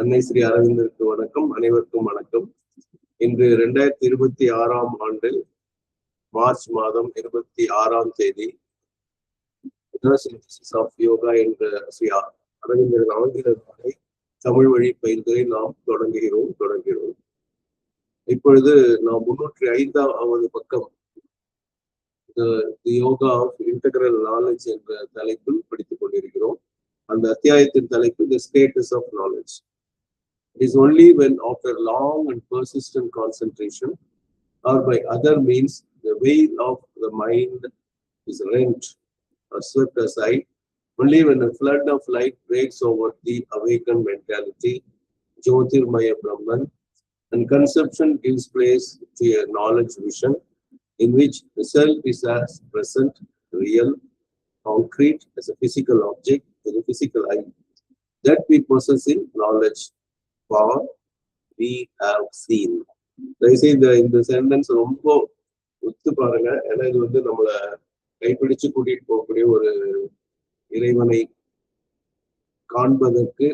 அன்னை ஸ்ரீ அரவிந்தருக்கு வணக்கம். அனைவருக்கும் வணக்கம். இன்று 2026ஆம் ஆண்டு மார்ச் மாதம் 26ஆம் தேதி ஆஃப் யோகா என்ற ஸ்ரீ அரவிந்தர் ஆங்கிலத்தை தமிழ் வழி பயிர்களை நாம் தொடங்குகிறோம். இப்பொழுது நாம் 305வது பக்கம் யோகா ஆஃப் இன்டெகிரல் நாலேஜ் என்ற தலைப்பில் படித்துக் கொண்டிருக்கிறோம். அந்த அத்தியாயத்தின் தலைப்பு the status of knowledge. It is only when after long and persistent concentration or by other means the veil of the mind is rent or swept aside, only when a flood of light breaks over the awakened mentality, Jyotirmaya Brahman, and conception gives place to a knowledge vision in which the self is as present, real, concrete as a physical object with a physical eye, that we possess in knowledge. For we have seen. இந்த sentence ரொம்ப ஒத்து பாருங்க. ஏன்னா இது வந்து நம்மளை கைப்பிடிச்சு கூட்டிட்டு போகக்கூடிய ஒரு இறைவனை காண்பதற்கு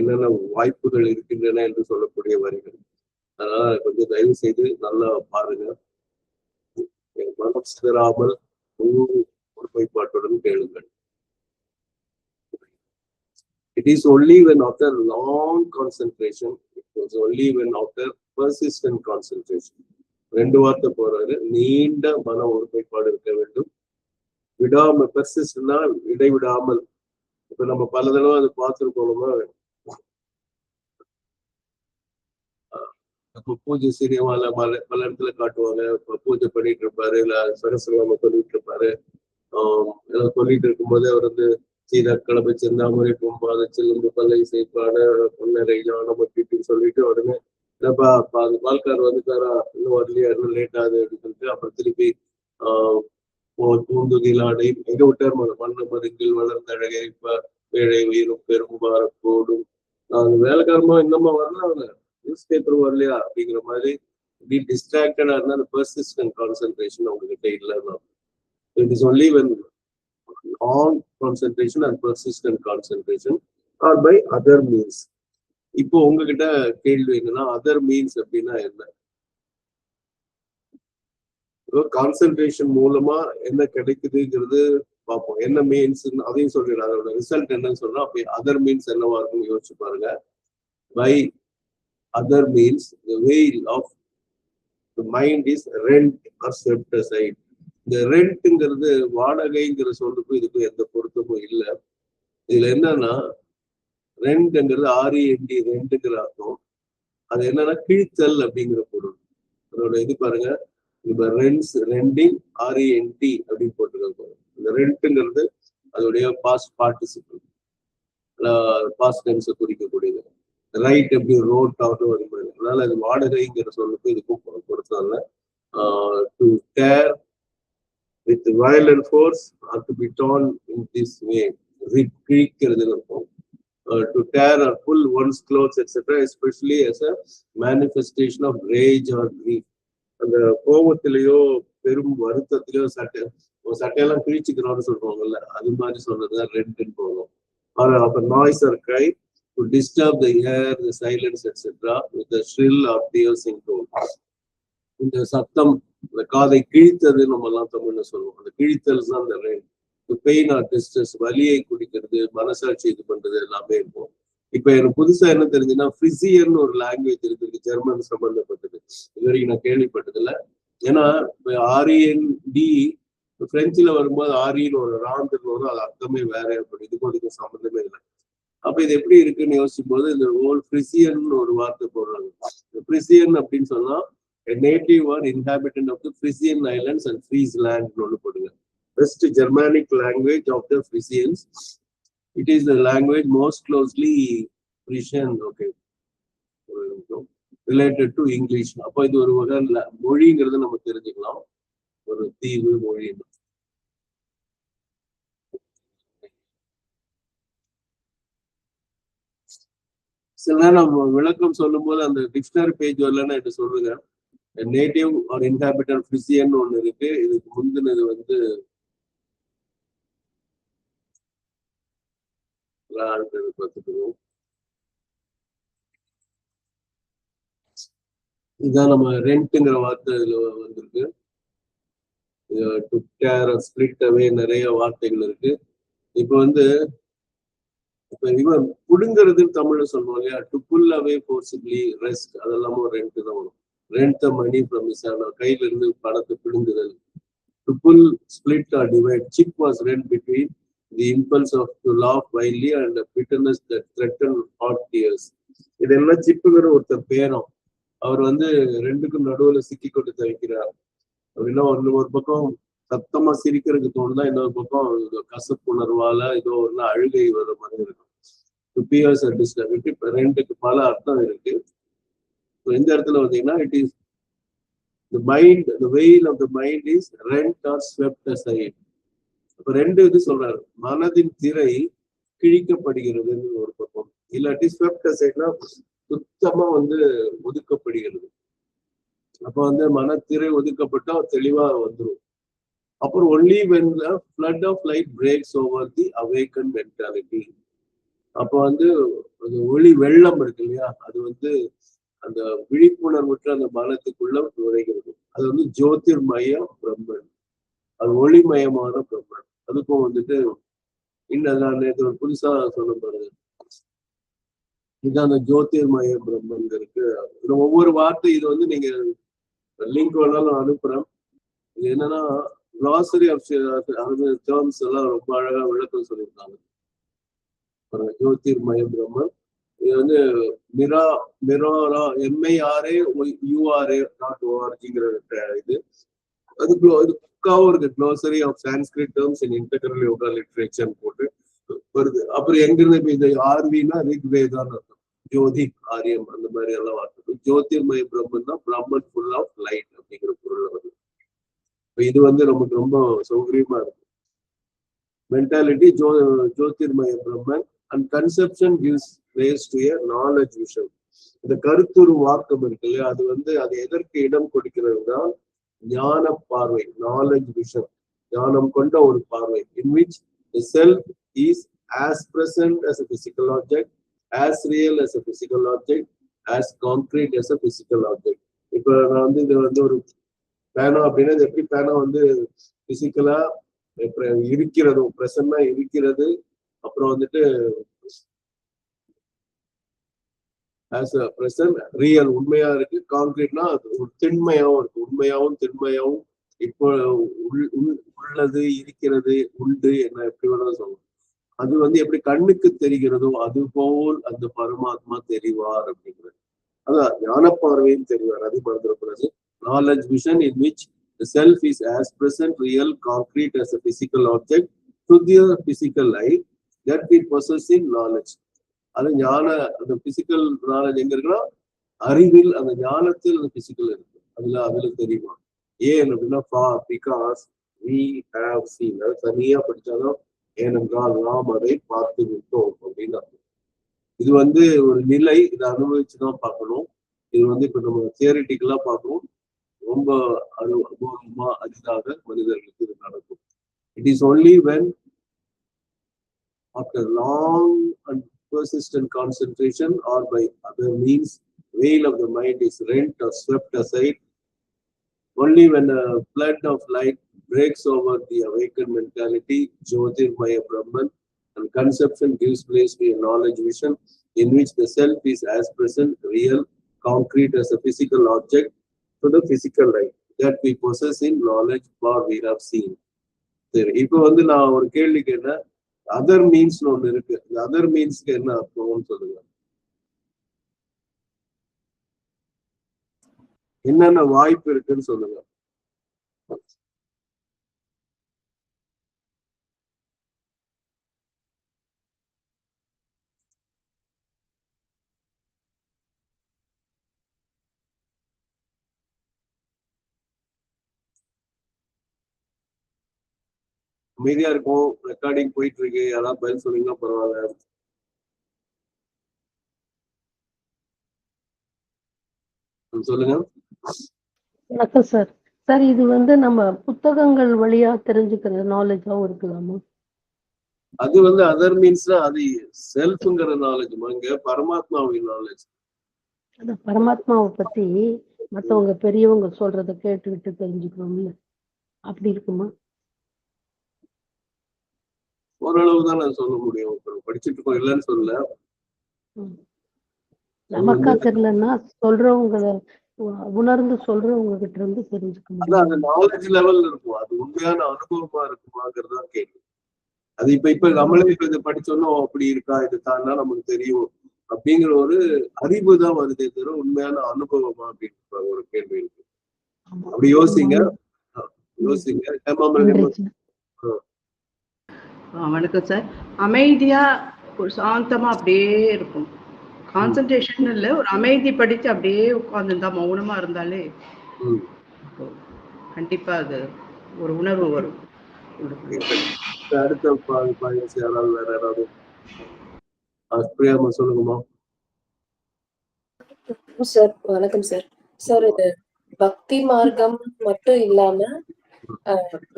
என்னென்ன வாய்ப்புகள் இருக்கின்றன என்று சொல்லக்கூடிய வரிகள். அதனால கொஞ்சம் தயவு செய்து நல்லா பாருங்க. மனம் சிதறாமல் முழு ஒருமைப்பாட்டுடன் கேளுங்கள். It is only when after long concentration, it is only when after persistent concentration. ரெண்டு வார்த்தை போறாரு. நீண்ட மன ஒருமைப்பாடு இருக்க வேண்டும். பெர்சிஸ்டன்ட்னா இடைவிடாமல். இப்ப நம்ம பல தடவை அதை பார்த்துருக்கோம்னா, பூஜை சினிமால பல இடத்துல காட்டுவாங்க. பூஜை பண்ணிட்டு இருப்பாரு, இல்ல சரஸ்வரமா சொல்லிட்டு இருப்பாரு. சொல்லிட்டு இருக்கும்போது அவர் வந்து சீதக்களப செந்தாமரை பூம்பாத செல்லும்பு பல்லை செய்ப்பான பொன்னரை ஞானமட்டின்னு சொல்லிட்டு உடனே என்னப்பா பால்கார் வந்துட்டாரா, இன்னும் வரலையா, இன்னும் லேட் ஆகுது அப்படின்னு சொல்லிட்டு அப்புறம் திருப்பி பூந்துகிலாடை எங்க விட்டார் மண்ணு மருங்கில் வளர்ந்த அழகை வேழை உயிரும் பெரும்பாரப்போடும் நாங்க வேலைக்காரமா இன்னமா வரல, நியூஸ் பேப்பர் வரலையா அப்படிங்கிற மாதிரி இப்படி டிஸ்ட்ராக்டடா இருந்தா அந்த பெர்சிஸ்டன்ட் கான்சென்ட்ரேஷன் அவங்ககிட்ட இல்லைன்னா. It is only when long concentration and persistent concentration or by other means. இப்போ உங்ககிட்ட கேள்வி என்னன்னா, அதர் மீன்ஸ் அப்படின்னா என்ன? கான்சென்ட்ரேஷன் மூலமா என்ன கிடைக்குதுங்கிறது பார்ப்போம். என்ன மீன்ஸ் அதையும் சொல்லிடுறேன். அதோட ரிசல்ட் என்னன்னு சொல்றோம். அப்படி அதர் மீன்ஸ் என்னவா இருக்குன்னு யோசிச்சு பாருங்க. By other means the veil of the mind is rent or swept aside. இந்த ரெண்ட்ங்கிறது வாடகைங்கிற சொல்லுக்கும் இதுக்கும் எந்த பொருத்தமும் இல்லை. இதுல என்னன்னா, ரெண்ட்ங்கிறது RENT ரெண்டுங்கிற அர்த்தம். அது என்னன்னா கிழித்தல் அப்படிங்கிற பொருள். அதோட இது பாருங்க, இப்ப ரெண்டிங் RENT அப்படின்னு போட்டுருக்காங்க. இந்த ரெண்ட்ங்கிறது அதோடைய பாஸ்ட் பார்ட்டிசிபிள், பாஸ்ட் டென்ஸை குறிக்கக்கூடியது. ரைட் எப்படி ரோட் ஆகட்டும் வரும்போது, அதனால அது வாடகைங்கிற சொல்லுக்கும் இதுக்கும் பொருத்தம் இல்லை. To dare with violent force or to be torn in this way, to tear or pull one's clothes etc., especially as a manifestation of rage or grief. அந்த கோபத்திலேயோ பெரும் வருத்தத்திலேயோ சட்டையெல்லாம் கிழிச்சுக்கிறோம்னு சொல்றாங்கல்ல, அது மாதிரி சொல்றதுதான் ரெண்டுன்னு போகும். அப்ப noise or cry to disturb the air, the silence etc., with the shrill or piercing tone. இந்த சத்தம் இந்த காதை கிழித்தது நம்ம எல்லாம் தமிழ்ல சொல்லுவோம். அந்த கிழித்தல் தான் அந்த ரெண்ட். பெயின் ஆர் டிஸ்ட்ரெஸ், வலியை குடிக்கிறது, மனசாட்சி இது பண்றது எல்லாமே இருக்கும். இப்ப எனக்கு புதுசா என்ன தெரிஞ்சுன்னா, ஃப்ரிசியர்னு ஒரு லாங்குவேஜ் இருக்கு, ஜெர்மன் சம்பந்தப்பட்டது. இது வரைக்கும் நான் கேள்விப்பட்டது இல்லை. ஏன்னா REND பிரெஞ்சுல வரும்போது ஆரின்னு ஒரு ராந்துன்னு வரும், அது அர்த்தமே வேற. இதுக்கும் அதுக்கும் சம்பந்தமே இல்லை. அப்ப இது எப்படி இருக்குன்னு யோசிக்கும் போது இந்த ஓல் ஃப்ரிசியன் ஒரு வார்த்தை போடுறாங்க. ஃப்ரிசியன் அப்படின்னு சொன்னா a native or inhabitant of the Frisian Islands and Friesland. West Germanic language of the Frisians. It is the language most closely Frisian, okay, related to English. அப்போ இது ஒரு வகை மொழிங்கிறது நம்ம தெரிஞ்சுக்கலாம், ஒரு தீவு மொழி. சில நேரம் நம்ம விளக்கம் சொல்லும் போது அந்த டிக்ஷனரி பேஜ் வரலன்னா என்ன சொல்லுங்க. நேட்டிவ் ஆர் இன்ஹாபிட்டன்ட் ஃப்ரிசியன் ஒண்ணு இருக்கு. இதுக்கு முந்தினது வந்து பார்த்துக்கணும். இதுதான் நம்ம ரெண்ட்ங்கிற வார்த்தை இதுல வந்திருக்கு. டு டேர் ஸ்பிளிட் அவே நிறைய வார்த்தைகள் இருக்கு. இப்ப வந்து இப்ப இவன் புடுங்கிறதுன்னு தமிழ்ல சொல்லுவோம் இல்லையா, to pull away forcibly wrest, அதெல்லாமும் ரெண்ட் தான் வரும். Rent the money from his hand, கையில இருந்து பணத்தை பிடுங்குதல். To pull, split or divide. Sick was rent between the impulse of to laugh wildly and bitterness that threatened hot tears. இதெல்லாம் சிப்புங்கிற ஒருத்தர் பேரும். அவர் வந்து ரெண்டுக்கும் நடுவுல சிக்கி கொண்டு தவிக்கிறார். அப்படின்னா ஒரு பக்கம் சத்தமா சிரிக்கிறதுக்கு தோணுதா, இன்னொரு பக்கம் கசப்புணர்வால ஏதோ ஒரு அழுகை வர மாதிரி இருக்கும். ரெண்டுக்கு பல அர்த்தம் இருக்கு. எந்த இடத்துல வந்தீங்கன்னா, it is the mind, the veil of the mind is rent or swept aside. அப்ப ரெண்டு இது சொல்றாரு, மனதின் திரை கிழிக்கப்படுகிறதுன்னு ஒரு பக்கம், இல்லாட்டி swept asideனா சுத்தமா வந்து ஒதுக்கப்படுகிறது. அப்ப வந்து மனத்திரை ஒதுக்கப்பட்டா தெளிவா வந்துடும். அப்புறம் only when the flood of light breaks over the awakened mentality. அப்ப வந்து ஒளி வெள்ளம் இருக்கு இல்லையா, அது வந்து அந்த விழிப்புணர்வுற்ற அந்த மனத்துக்குள்ள நுழைகிறது. அது வந்து ஜோதிர்மய பிரம்மன், அது ஒளிமயமான பிரம்மன். அதுக்கும் வந்துட்டு இன்னும் நான் நேற்று புதுசா சொல்ல பாருங்க, இதுதான் அந்த ஜோதிர்மய பிரம்மன் இருக்கு. ஒவ்வொரு வார்த்தை இது வந்து நீங்க லிங்க் வேணாலும் அனுப்புறேன். இது என்னன்னா glossary of terms எல்லாம் ரொம்ப அழகா விளக்கம் சொல்லியிருக்காங்க. ஜோதிர்மய பிரம்மன் இது வந்து MIRA.URA.orgங்கிற இது. அது புக்காவும் இருக்கு, glossary of Sanskrit terms in integral yoga literature போட்டு வருது. அப்புறம் எங்கிருந்து இந்த ஆர்வினா ரிக்வேதான்னு அர்த்தம், ஜோதி ஆரியம் அந்த மாதிரி எல்லாம் வார்த்தை. ஜோதிர்மய பிரம்மன் தான் பிரம்மன் ஃபுல் ஆஃப் லைட் அப்படிங்கிற பொருள் வருது. இது வந்து நமக்கு ரொம்ப சௌகரியமா இருக்கு. மென்டாலிட்டி ஜோதிர்மய பிரம்மன் and conception gives place to a knowledge vision. இந்த கருத்துரு வாக்கம் இருக்கு இல்லையா, அது வந்து அது எதற்கு இடம் கொடுக்கிறதுனா ஞான பார்வை, knowledge vision, ஞானம் கொண்ட ஒரு பார்வை. in which the self is as present as a physical object, as real as a physical object, as concrete as a physical object. இப்ப நான் வந்து இது வந்து ஒரு பேனா அப்படின்னா, இது எப்படி பேனா வந்து பிசிக்கலா இருக்கிறது, பிரசன்னா இருக்கிறது. அப்புறம் வந்துட்டு as a present real உண்மையா இருக்கு. கான்கிரீட்னா அது ஒரு திண்மையாவும் இருக்கு, உண்மையாவும் திண்மையாவும் இப்போ உள்ளது, இருக்கிறது, உண்டு, என்ன எப்படி வேணாலும் சொல்லணும். அது வந்து எப்படி கண்ணுக்கு தெரிகிறதோ அது போல் அந்த பரமாத்மா தெரிவார் அப்படிங்கிறது. அதான் ஞான பார்வையும் தெரிவார், அது மறந்துடக்கூடாது. knowledge vision in which the self is as present, real, concrete as a physical object to the physical life that we possess in knowledge. அது ஞான, அந்த பிசிக்கல் நாலேஜ் எங்க இருக்குன்னா அறிவில், அந்த ஞானத்தில் அந்த பிசிக்கல் இருக்கு. அதுல தெரியுமா ஏன் அப்படின்னா பிகாஸ் we have seen. அது தனியா படிச்சாலும் ஏனென்றால் நாம் அதை பார்த்து விட்டோம் அப்படின்னு. இது வந்து ஒரு நிலை, இதை அனுபவிச்சுதான் பார்க்கணும். இது வந்து இப்ப நம்ம தியரிட்டிக்கலா பார்க்கணும், ரொம்ப அனுபவமா அரிதாக மனிதர்களுக்கு இது நடக்கும். It is only when after long and persistent concentration or by other means veil of the mind is rent or swept aside. Only when a flood of light breaks over the awakened mentality, Jyotirmaya Brahman, and conception gives place to a knowledge vision in which the self is as present, real, concrete as a physical object to the physical life that we possess in knowledge or we have seen. சரி, இப்போ வந்து நான் ஒரு கேள்வி கேட்டேன், other means ஒண்ணு இருக்கு, இந்த அதர் மீன்ஸ்க்கு என்ன அர்த்தம்னு சொல்லுங்க. என்னென்ன வாய்ப்பு இருக்குன்னு சொல்லுங்க. அமைதியா இருக்கும், ரெக்கார்டிங் போயிட்டு இருக்கு, யாராவது பதில் சொன்னீங்கன்னா பரவாயில்ல. சொல்லுங்க. வணக்கம் சார். சார், இது வந்து நம்ம புத்தகங்கள் வழியா தெரிஞ்சுக்கிறது நாலேஜாவும் இருக்கலாமா? அது வந்து அதர் மீன்ஸ்னா அது செல்ஃப்ங்கிற நாலேஜ், இங்க பரமாத்மாவின் நாலேஜ். அந்த பரமாத்மாவை பத்தி மத்தவங்க பெரியவங்க சொல்றத கேட்டுக்கிட்டு தெரிஞ்சுக்கணும்ல, அப்படி இருக்குமா? ஓரளவு தான் நான் சொல்ல முடியும். இப்ப படிச்சுட்டு இருக்கோம், இல்லைன்னு சொல்லல. ம். அது நமக்கா வந்து தெரியலன்னா சொல்றவங்கள உணர்ந்து சொல்றவங்க கிட்ட இருந்து தெரிஞ்சுக்க அதான் அந்த முடியும். நாலேஜ் லெவல் இருக்கும். அது உண்மையான அனுபவமா இருக்குமாங்கிறது தான் கேள்வி. அது இப்ப நம்மளே இப்ப இதை படிச்சோன்னா அப்படி இருக்கா, இது தான்னா நமக்கு தெரியும் அப்படிங்கிற ஒரு அறிவு தான் வருதே தவிர உண்மையான அனுபவமா அப்படின்னு ஒரு கேள்வி இருக்கு. ஆமா. அப்படி யோசிங்க. ரொம்ப யோசிங்க. நன்றி சார். வணக்கம் சார். அமைதியா ஒரு சாந்தமா அப்படியே இருக்கும். கான்சன்ட்ரேஷன் இல்லை, ஒரு அமைதி படித்து அப்படியே உட்கார்ந்துருந்தா மௌனமா இருந்தாலே கண்டிப்பா அது ஒரு உணர்வு வரும். அடுத்த யாராவது வேற யாராவது பிரியாமா சொல்லுங்கம்மா. சார் வணக்கம் சார். சார் இது பக்தி மார்க்கம் மட்டும் இல்லாம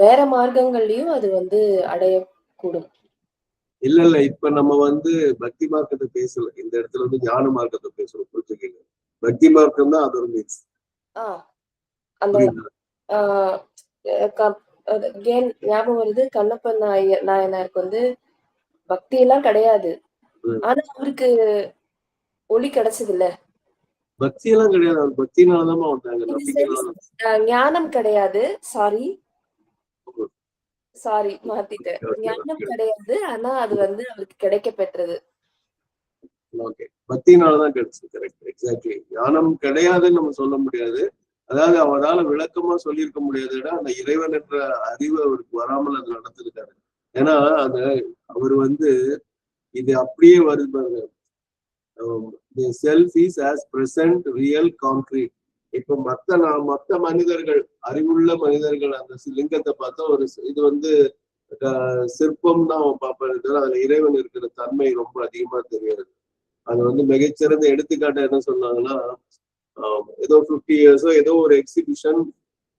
வேற மார்க்கங்கள்லயும் அது வந்து அடையக்கூடும். இல்ல இப்ப நம்ம வந்து பக்தி மார்க்கத்தை பேசல, இந்த இடத்துல வந்து ஞான மார்க்கத்தை பேசுறோம். புரிஞ்சுக்கீங்க, பக்தி மார்க்கம் தான் அது ஒரு மிக்ஸ். அந்த ஞாபகம் வருது, கண்ணப்பன் நாயனாருக்கு வந்து பக்தி எல்லாம் கிடையாது, ஆனா அவருக்கு ஒளி கிடைச்சது இல்ல. பக்தி எல்லாம் கிடையாது, அவர் பக்தினாலதான் வந்தாங்க. ஞானம் கிடையாது, சாரி மாத்திட்டேன். ஞானம் கிடையாது, ஆனா அது வந்து அவருக்கு கிடைக்க பெற்றது. ஓகே, பக்தினாலதான் கிடைச்சது. Correct, exactly. ஞானம் கிடையாதுன்னு நம்ம சொல்ல முடியாது. அதாவது அவரால் விளக்கமா சொல்லியிருக்க முடியாதுன்னா அந்த இறைவன் என்ற அறிவு அவருக்கு வராமல் அது நடந்திருக்காரு. ஏன்னா அந்த அவர் வந்து இது அப்படியே வருது பாருங்க. The self is as present, real, concrete. இப்ப மத்த மனிதர்கள், அறிவுள்ள மனிதர்கள் அந்த லிங்கத்தை பார்த்தா ஒரு இது வந்து சிற்பம் தான் அவன் பார்ப்பாரு, அதுல இறைவன் இருக்கிற தன்மை ரொம்ப அதிகமா தெரியாது. அது வந்து மிகச்சிறந்த எடுத்துக்காட்டு என்ன சொன்னாங்கன்னா, ஏதோ 50 இயர்ஸோ ஏதோ ஒரு எக்ஸிபிஷன்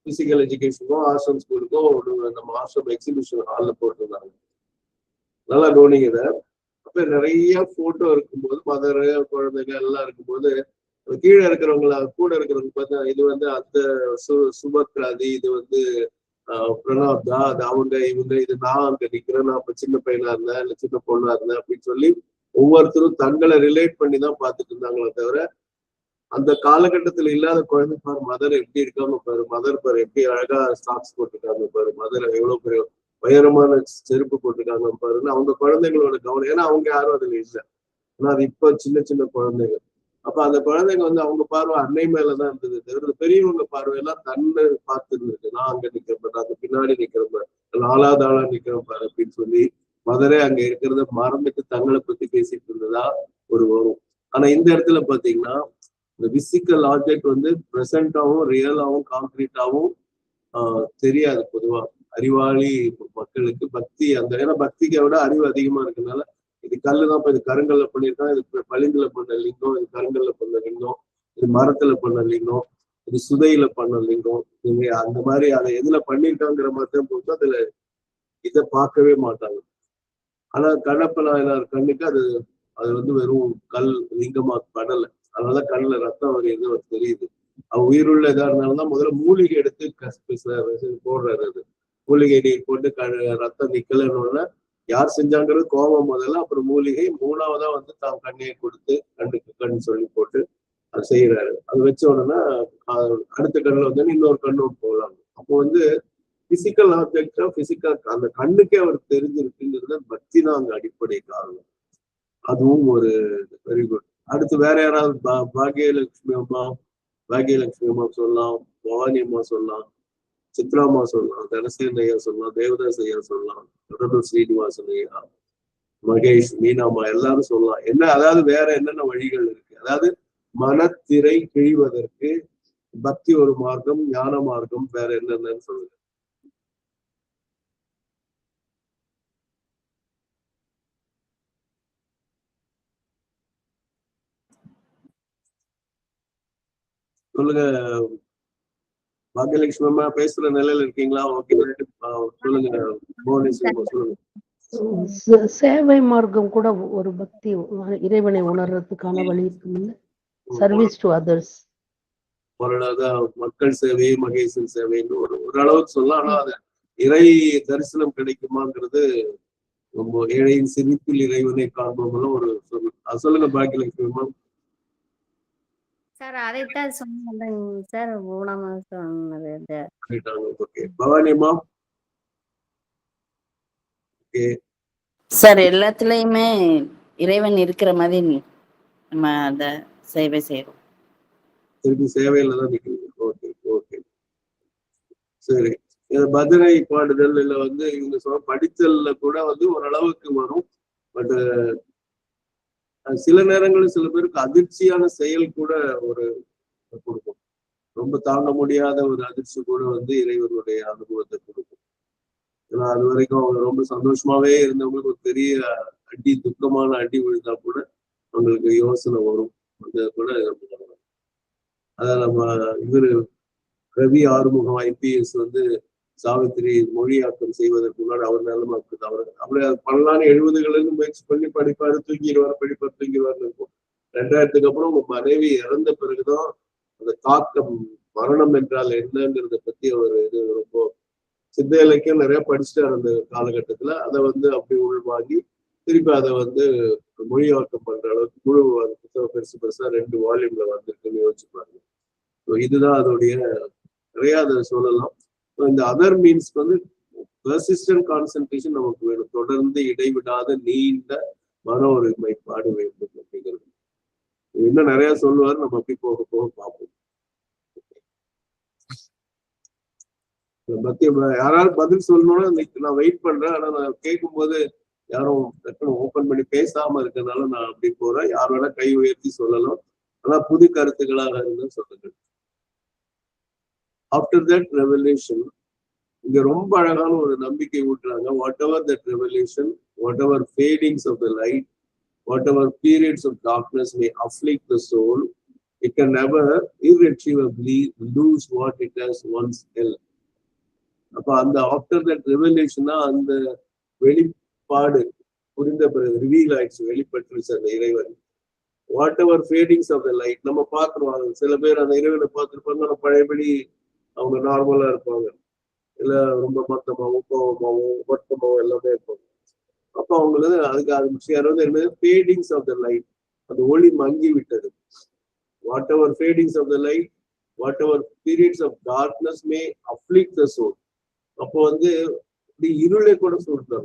பிசிக்கல் எஜுகேஷனுக்கோ ஆசிரம் ஸ்கூலுக்கோ நம்ம ஆசிரம் எக்ஸிபிஷன் ஹால்ல போட்டிருந்தாங்க. நல்லா கவனிங்க இதை. அப்ப நிறைய போட்டோ இருக்கும்போது மதர் குழந்தைங்க எல்லாம் இருக்கும்போது கீழே இருக்கிறவங்கள கூட இருக்கிறவங்க பார்த்தா இது வந்து அந்த சுபத்ராதி, இது வந்து பிரணாப் தான், அது அவங்க இவங்க, இது நான் அங்க நிக்கிறேன், நான் அப்ப சின்ன பையனா இருந்தேன் இல்ல சின்ன பொண்ணா இருந்தேன் அப்படின்னு சொல்லி ஒவ்வொருத்தரும் தங்களை ரிலேட் பண்ணி தான் பார்த்துட்டு இருந்தாங்களே தவிர அந்த காலகட்டத்துல இல்லாத குழந்தை பாரு மதர் எப்படி இருக்காங்க பாரு, மதர் பாரு எப்படி அழகா ஸ்டாக்ஸ் போட்டிருக்காங்க பாரு, மதர் எவ்வளவு பெரிய உயரமான செருப்பு போட்டிருக்காங்க பாருன்னு அவங்க குழந்தைங்களோட கவனம். ஏன்னா அவங்க யாரும் அதுல இல்லை, ஆனா அது இப்ப சின்ன சின்ன குழந்தைங்க. அப்ப அந்த குழந்தைங்க வந்து அவங்க பார்வை அன்னை மேலதான் இருந்தது தவிர பெரியவங்க பார்வையெல்லாம் தன்னை பார்த்து இருந்திருக்கு. நான் அங்க நிக்கிறேன், அந்த பின்னாடி நிக்கிறேன், நாலாவது ஆளா நிக்கிறேன் பாரு அப்படின்னு சொல்லி மதரே அங்க இருக்கிறத மறந்துட்டு தங்களை பத்தி பேசிட்டு இருந்ததா ஒரு வரும். ஆனா இந்த இடத்துல பாத்தீங்கன்னா இந்த பிசிக்கல் ஆப்ஜெக்ட் வந்து பிரசன்டாவும் ரியலாவும் கான்கிரீட்டாவும் தெரியாது. பொதுவா அறிவாளி மக்களுக்கு பக்தி அந்த, ஏன்னா பக்திக்கு விட அறிவு அதிகமா இருக்கனால இது கல்லுதான், இப்ப இது கருங்கல்ல பண்ணிருக்கான், இது பளிங்குல பண்ண லிங்கம், இது கருங்கல்ல பண்ண லிங்கம், இது மரத்துல பண்ண லிங்கம், இது சுதையில பண்ண லிங்கம், நீங்க அந்த மாதிரி அதை எதுல பண்ணிருக்காங்கிற மாதிரி தான் போட்டு அதுல இதை பார்க்கவே மாட்டாங்க. ஆனா கண்ணப்பனார் கண்ணுக்கு அது வந்து வெறும் கல் லிங்கமா படலை, அதனால கண்ணுல ரத்தம் வருது தெரியுது. உயிருள்ள இதா இருந்தாலும் முதல்ல மூலிகை எடுத்து போடுறாரு. அது மூலிகை நீர் போட்டு ரத்தம் நிக்கலன்னு யார் செஞ்சாங்கிறது கோபம் முதல்ல, அப்புறம் மூலிகை, மூணாவதா வந்து தான் கண்ணியை கொடுத்து கண்ணுக்கு கண் சொல்லி போட்டு அது செய்யறாரு. அது வச்ச உடனே அடுத்த கண்ணுல வந்து இன்னொரு கண்ணு போகலாம். அப்போ வந்து பிசிக்கல் ஆப்ஜெக்டா பிசிக்கல் அந்த கண்ணுக்கே அவருக்கு தெரிஞ்சிருக்குங்கிறது பக்தி தான் அங்க அடிப்படை காரணம். அதுவும் ஒரு வெரி குட். அடுத்து வேற யாராவது பாகியலட்சுமி அம்மா சொல்லலாம், பவானி அம்மா சொல்லலாம், சித்ராமா சொல்லலாம், தனசேன் ஐயா சொல்லலாம், தேவதாஸ் ஐயா சொல்லலாம், கடலூர் ஸ்ரீனிவாசன் ஐயா, மகேஷ், மீனாமா எல்லாரும் சொல்லலாம். என்ன அதாவது வேற என்னென்ன வழிகள் இருக்கு? அதாவது மனத்திரை கிழிவதற்கு பக்தி ஒரு மார்க்கம், ஞான மார்க்கம், வேற என்னென்னு சொல்லுங்க. சொல்லுங்க பாக்கியலட்சுமி அம்மா, பேசுற நிலையில இருக்கீங்களா? ஓகே, சொல்லுங்க சொல்லுங்க. சேவை மார்க்கம் கூட ஒரு பக்தி, இறைவனை உணர்றதுக்கான வழி இருக்குல்ல? Service to others. அதான் மக்கள் சேவை, மகேசன் சேவைன்னு ஓரளவுக்கு சொல்லலாம். ஆனா அது இறை தரிசனம் கிடைக்குமாங்கிறது ரொம்ப ஏழையின் சிரிப்பில் இறைவனை காண்போம்லாம் ஒரு சொல்லுங்க பாக்கியலட்சுமி. சார் அதைத்தான் சொன்னேன் சார், ஊனமா சொன்னது. ஓகே பவானிமா. ஓகே சார் எல்லாத்துலயுமே இறைவன் இருக்கிற மாதிரி நம்ம அத சேவை செய்யறோம். திருப்பி சேவையில தான் நிற்கிறீங்க. ஓகே ஓகே சரி. பஜனை பாடுதல்ல வந்து இவங்க சொல்ல படித்தல்ல கூட வந்து ஓரளவுக்கு வரும். பட் சில நேரங்களில் சில பேருக்கு அதிர்ச்சியான செயல் கூட ஒரு கொடுக்கும். ரொம்ப தாங்க முடியாத ஒரு அதிர்ச்சி கூட வந்து இறைவனுடைய அனுபவத்தை கொடுக்கும். ஏன்னா அது வரைக்கும் அவங்க ரொம்ப சந்தோஷமாவே இருந்தவங்களுக்கு ஒரு பெரிய அடி, துக்கமான அடி விழுந்தா கூட அவங்களுக்கு யோசனை வரும். அது கூட அதான் நம்ம இவரு ரவி ஆறுமுகம் ஐபிஎஸ் வந்து சாவித்திரி மொழியாக்கம் செய்வதற்கு முன்னாடி அவர் நிலைமை இருக்குது. அவரை பண்ணலான்னு 70களில் முயற்சி பண்ணி படிப்பாரு, தூங்கிடுவார், படிப்பார், தூங்கிடுவார்னு இருக்கும். 2000க்கு அப்புறம் உங்க மனைவி இறந்த பிறகுதான் அந்த தாக்கம், மரணம் என்றால் என்னங்கிறத பத்தி அவர் இது ரொம்ப சித்த இலக்கியம் நிறைய படிச்சுட்டார் அந்த காலகட்டத்துல. அதை வந்து அப்படி உள்வாங்கி திருப்பி அதை வந்து மொழியாக்கம் பண்ற அளவுக்கு முழு புத்தகம் பெருசு பெருசா 2 வால்யூம்ல வந்திருக்குன்னு யோசிச்சு பாருங்க. இதுதான் அதோடைய நிறைய அதை சொல்லலாம். இந்த அதர் மீன்ஸ் வந்து பெர்சிஸ்டன்ட் கான்சென்ட்ரேஷன் நமக்கு வேணும். தொடர்ந்து இடைவிடாத நீண்ட மன ஒருமைப்பாடு வேண்டும் அப்படிங்கிறது. இன்னும் நிறைய சொல்லுவார், நம்ம அப்படி போக போக பார்ப்போம். யாராவது பதில் சொல்லணும்னா நான் வெயிட் பண்றேன். ஆனா நான் கேட்கும் போது யாரும் டக்குனு ஓபன் பண்ணி பேசாம இருக்கிறதுனால நான் அப்படி போறேன். யார் வேணா கை உயர்த்தி சொல்லலாம். ஆனா புது கருத்துக்களாக இருந்தா சொல்லுங்க. ஆஃப்டர் தட் ரெவல்யூஷன் இங்க ரொம்ப அழகான ஒரு நம்பிக்கை ஊட்டுறாங்க. Whatever that revolution, whatever fadings of the light, whatever periods of darkness may afflict the soul, it can never irretrievably lose what it has once held. அப்ப அந்த after that ரெவல்யூஷனா அந்த வெளிப்பாடு புரிந்த பிறகு reveal ஆயிடுச்சு, வெளிப்பட்டுருச்சு அந்த இறைவன். Whatever fadings of the light நம்ம பார்த்துருவாங்க. சில பேர் அந்த இறைவனை பார்த்துருப்பாங்க, ஆனால் பழையபடி அவங்க நார்மலா இருப்பாங்க, இல்ல ரொம்ப மொத்தமாகவும் கோபமாகவும் வருத்தமாகவும் எல்லாமே இருப்பாங்க. அப்ப அவங்களுக்கு அதுக்கு அது என்ன ஃபேடிங்ஸ் ஆஃப் த லைட், அந்த ஒளி மங்கி விட்டது. Whatever fadings of the light, whatever periods of darkness may afflict the soul. அப்போ வந்து இப்படி இருளை கூட சொல்லிட்டு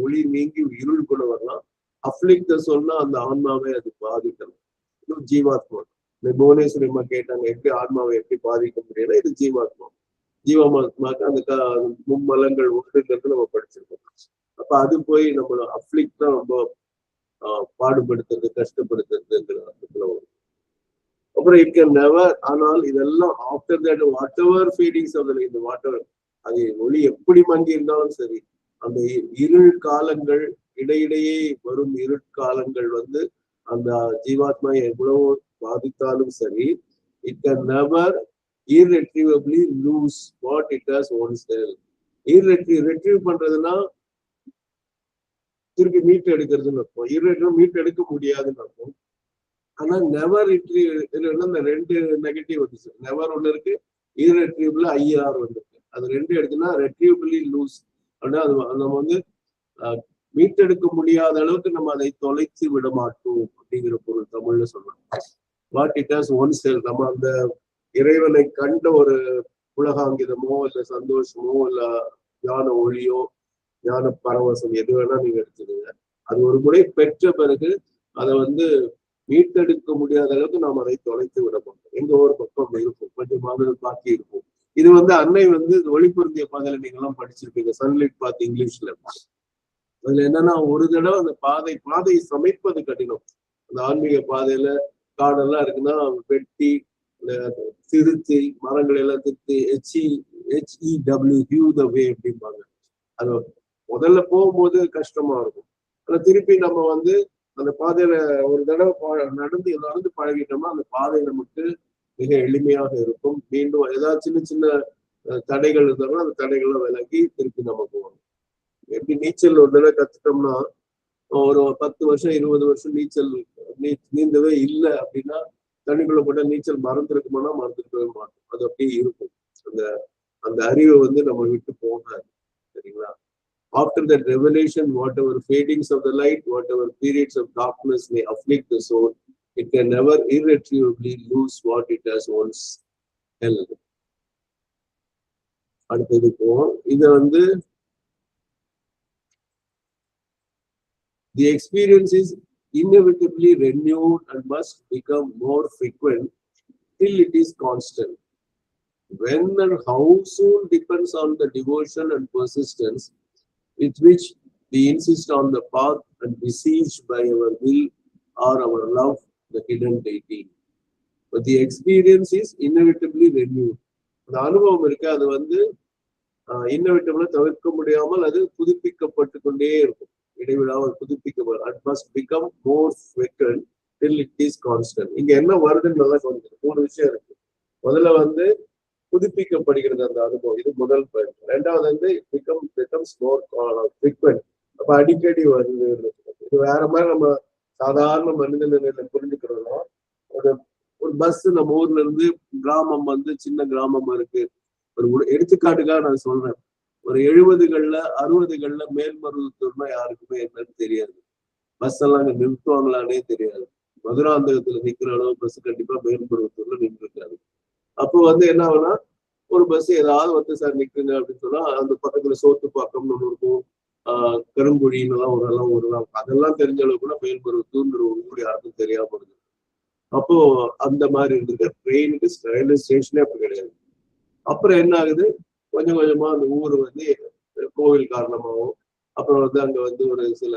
ஒளி நீங்கி இருள் கூட வரலாம். அஃப்ளிக்ட் த சோல்னா அந்த ஆன்மாவை அது பாதிக்கலாம். இது ஜீவாத்மா. இந்த புவனேஸ்வரி அம்மா கேட்டாங்க எப்படி ஆன்மாவை எப்படி பாதிக்க முடியல. இது ஜீவாத்மா. ஜீவாத்மாக்கு அந்த மும்மலங்கள் உண்டுங்கிறது நம்ம படிச்சிருக்கோம். அப்ப அது போய் நம்மள அஃப்ளிக்ட் தான் ரொம்ப பாடுபடுத்துறது, கஷ்டப்படுத்துறதுங்கிற அர்த்தத்துல வரும். அப்புறம் இட் கேன் நெவர், ஆனால் இதெல்லாம் after that whatever feedings of இந்த வாட் எவர், அது ஒளி எப்படி மங்கி இருந்தாலும் சரி, அந்த இருள் காலங்கள், இடையிடையே வரும் இருட்காலங்கள் வந்து அந்த ஜீவாத்மா எவ்வளவோ பாதித்தாலும் சரி, it can never irretrievably lose what it has once held. retrieve பண்றதுன்னா திருப்பி மீட்டு எடுக்கிறதுன்னு இருக்கும். irretrievable மீட்டு எடுக்க முடியாதுன்னு இருக்கும். ஆனா நெவர் இந்த 2 நெகட்டிவ் வந்துச்சு. நெவர் ஒண்ணு இருக்கு, irretrievable IR வந்துருக்கு. அது 2 எடுத்துன்னா retrievably lose அப்படின்னா அது நம்ம வந்து மீட்டெடுக்க முடியாத அளவுக்கு நம்ம அதை தொலைத்து விட மாட்டோம் அப்படிங்கிற பொருள் தமிழ்ல சொல்லலாம். What it has once held, நம்ம அந்த இறைவனை கண்ட ஒரு உலகாங்கிதமோ இல்ல சந்தோஷமோ இல்ல ஞான ஒளியோ ஞான பரவசம் எது வேணா நீங்க எடுத்துக்கீங்க. அது ஒரு முறை பெற்ற பிறகு அதை வந்து மீட்டெடுக்க முடியாத அளவுக்கு நாம் அதை தொலைத்து விட மாட்டோம். எங்க ஒரு பக்கம் இருக்கும், கொஞ்சமாக பாக்கி இருக்கும். இது வந்து அன்னை வந்து ஒளிபொருந்திய பாதையில நீங்க எல்லாம் படிச்சிருப்பீங்க, சன்லைட் பாத் இங்கிலீஷ்ல. அதுல என்னன்னா ஒரு தடவை அந்த பாதையை சமைப்பது கடினம். அந்த ஆன்மீக பாதையில காடெல்லாம் இருக்குன்னா வெட்டி திருத்தி மரங்களை எல்லாம் திருத்தி HEW the way அப்படிம்பாங்க. அது முதல்ல போகும்போது கஷ்டமா இருக்கும். ஆனா திருப்பி நம்ம வந்து அந்த பாதையில ஒரு தடவை நடந்து பழகிட்டோம்னா அந்த பாதை நமக்கு மிக எளிமையாக இருக்கும். மீண்டும் ஏதாவது சின்ன சின்ன தடைகள் இருந்தாலும் அந்த தடைகள்லாம் விலகி திருப்பி நம்ம போகணும். எப்படி நீச்சல் ஒரு தடவை கத்துட்டோம்னா ஒரு 10 வருஷம் 20 வருஷம் நீச்சல் நீந்தவே இல்லை அப்படின்னா தண்ணிக்குள்ள போட்டா நீச்சல் மறந்துருக்குமானா மறந்துருக்கவே மாட்டோம். அது அப்படியே இருக்கும். அந்த அந்த அறிவை வந்து நம்ம விட்டு போகாது. சரிங்களா? After that revelation, whatever fadings of the light, whatever periods of darkness may afflict the soul, it can never irretrievably lose what it has once held. அடுத்தது போவோம். இதை வந்து the experience is inevitably renewed and must become more frequent till it is constant. When and how soon depends on the devotion and persistence with which we insist on the path and besieged by our will or our love, the hidden deity. But the experience is inevitably renewed. அந்த அனுபவம் இருக்கு, அது வந்து இன்னவிட்டபிளா தவிர்க்க முடியாமல் அது புதுப்பிக்கப்பட்டு கொண்டே இருக்கும். இடைவிடாமல் புதுப்பிக்கப்படும். It must become more frequent till it is constant. இங்க என்ன வருதுன்னு நல்லா கொஞ்சம் 3 விஷயம் இருக்கு. முதல்ல வந்து புதுப்பிக்கப்படுகிறது அந்த அனுபவம், இது முதல் பாயிண்ட். ரெண்டாவது வந்து becomes more frequent. அப்ப அடிக்கடி வருது. இது வேற மாதிரி நம்ம சாதாரண மனித நிலையில புரிஞ்சுக்கிறோம். ஒரு பஸ் நம்ம ஊர்ல இருந்து கிராமம் வந்து சின்ன கிராமமா இருக்கு. ஒரு எடுத்துக்காட்டுக்காக நான் சொல்றேன். ஒரு 70களில் 60களில் மேல்மருவத்தூர்னா யாருக்குமே என்னன்னு தெரியாது. பஸ் எல்லாம் அங்க நிறுத்துவாங்களானே தெரியாது. மதுராந்தகத்துல நிக்கிற அளவு பஸ் கண்டிப்பா மேல்மருவத்தூர்ல நின்று இருக்காது. அப்போ வந்து என்ன ஆகுனா, ஒரு பஸ் ஏதாவது வந்து சார் நிக்குங்க அப்படின்னு சொன்னா அந்த பக்கத்துல சோத்துப்பாக்கம்னு ஒண்ணு இருக்கும், கருங்குழின்னு எல்லாம் ஒரு அதெல்லாம் தெரிஞ்ச அளவு கூட மேல்மருவத்தூர்ங்கிற ஒரு ஊர் யாருக்கும் தெரியாம இருந்தது. அப்போ அந்த மாதிரி இருந்திருக்கு. ட்ரெயினுக்கு ரயில்வே ஸ்டேஷனே அப்ப கிடையாது. அப்புறம் என்ன ஆகுது, கொஞ்சம் கொஞ்சமா அந்த ஊர் வந்து கோவில் காரணமாகவும், அப்புறம் வந்து அங்க வந்து ஒரு சில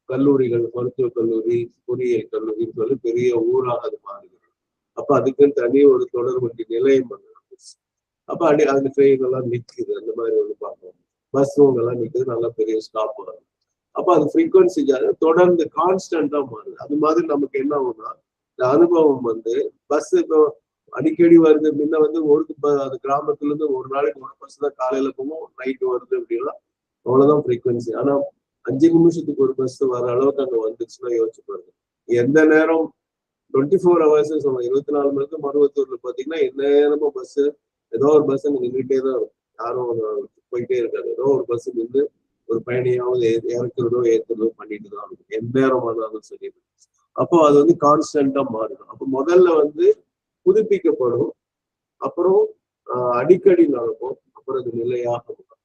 கல்லூரிகள், மருத்துவக் கல்லூரி, பொறியியல் கல்லூரின்னு சொல்லி பெரிய ஊராக அது மாறுகிறது. அப்ப அதுக்குன்னு தனி ஒரு தொடர் வண்டி நிலையம் வந்து அப்ப அந்த ட்ரெயின் எல்லாம் நிக்குது. அந்த மாதிரி ஒண்ணு பார்ப்போம். பஸ்ஸும் எல்லாம் நிக்குது, நல்லா பெரிய ஸ்டாப் ஆகுது. அப்ப அது ஃப்ரீக்வன்சி தொடர்ந்து கான்ஸ்டன்டா மாறுது. அது மாதிரி நமக்கு என்ன ஆகும்னா, இந்த அனுபவம் வந்து பஸ் இப்போ அடிக்கடி வருது. முன்ன வந்து அது கிராமத்துல இருந்து ஒரு நாளைக்கு ஒரு பஸ் தான் காலையில போகும், நைட்டு வருது அப்படின்னா அவ்வளவுதான் ஃப்ரீக்வன்சி. ஆனா 5 நிமிஷத்துக்கு ஒரு பஸ் வர அளவுக்கு அங்க வந்துச்சுன்னா யோசிச்சு பாருங்க. எந்த நேரம் 24 hours சொல்லுவாங்க. 24 மணி நேரம் மருவத்தூர்ல பாத்தீங்கன்னா எந்நேரமும் பஸ், ஏதோ ஒரு பஸ் அங்க நின்றுட்டே தான் இருக்கும். யாரும் போயிட்டே இருக்காது. ஏதோ ஒரு பஸ் நின்று ஒரு பயணியாவது இறக்குறதோ ஏற்றுறதோ பண்ணிட்டு தான் இருக்கும், எந்த நேரம் ஆனாலும் சரி. அப்போ அது வந்து கான்ஸ்டன்டா மாறும். அப்போ முதல்ல வந்து புதுப்பிக்கப்படும், அப்புறம் அடிக்கடி நடக்கும், அப்புறம் அது நிலையாக இருக்கும்.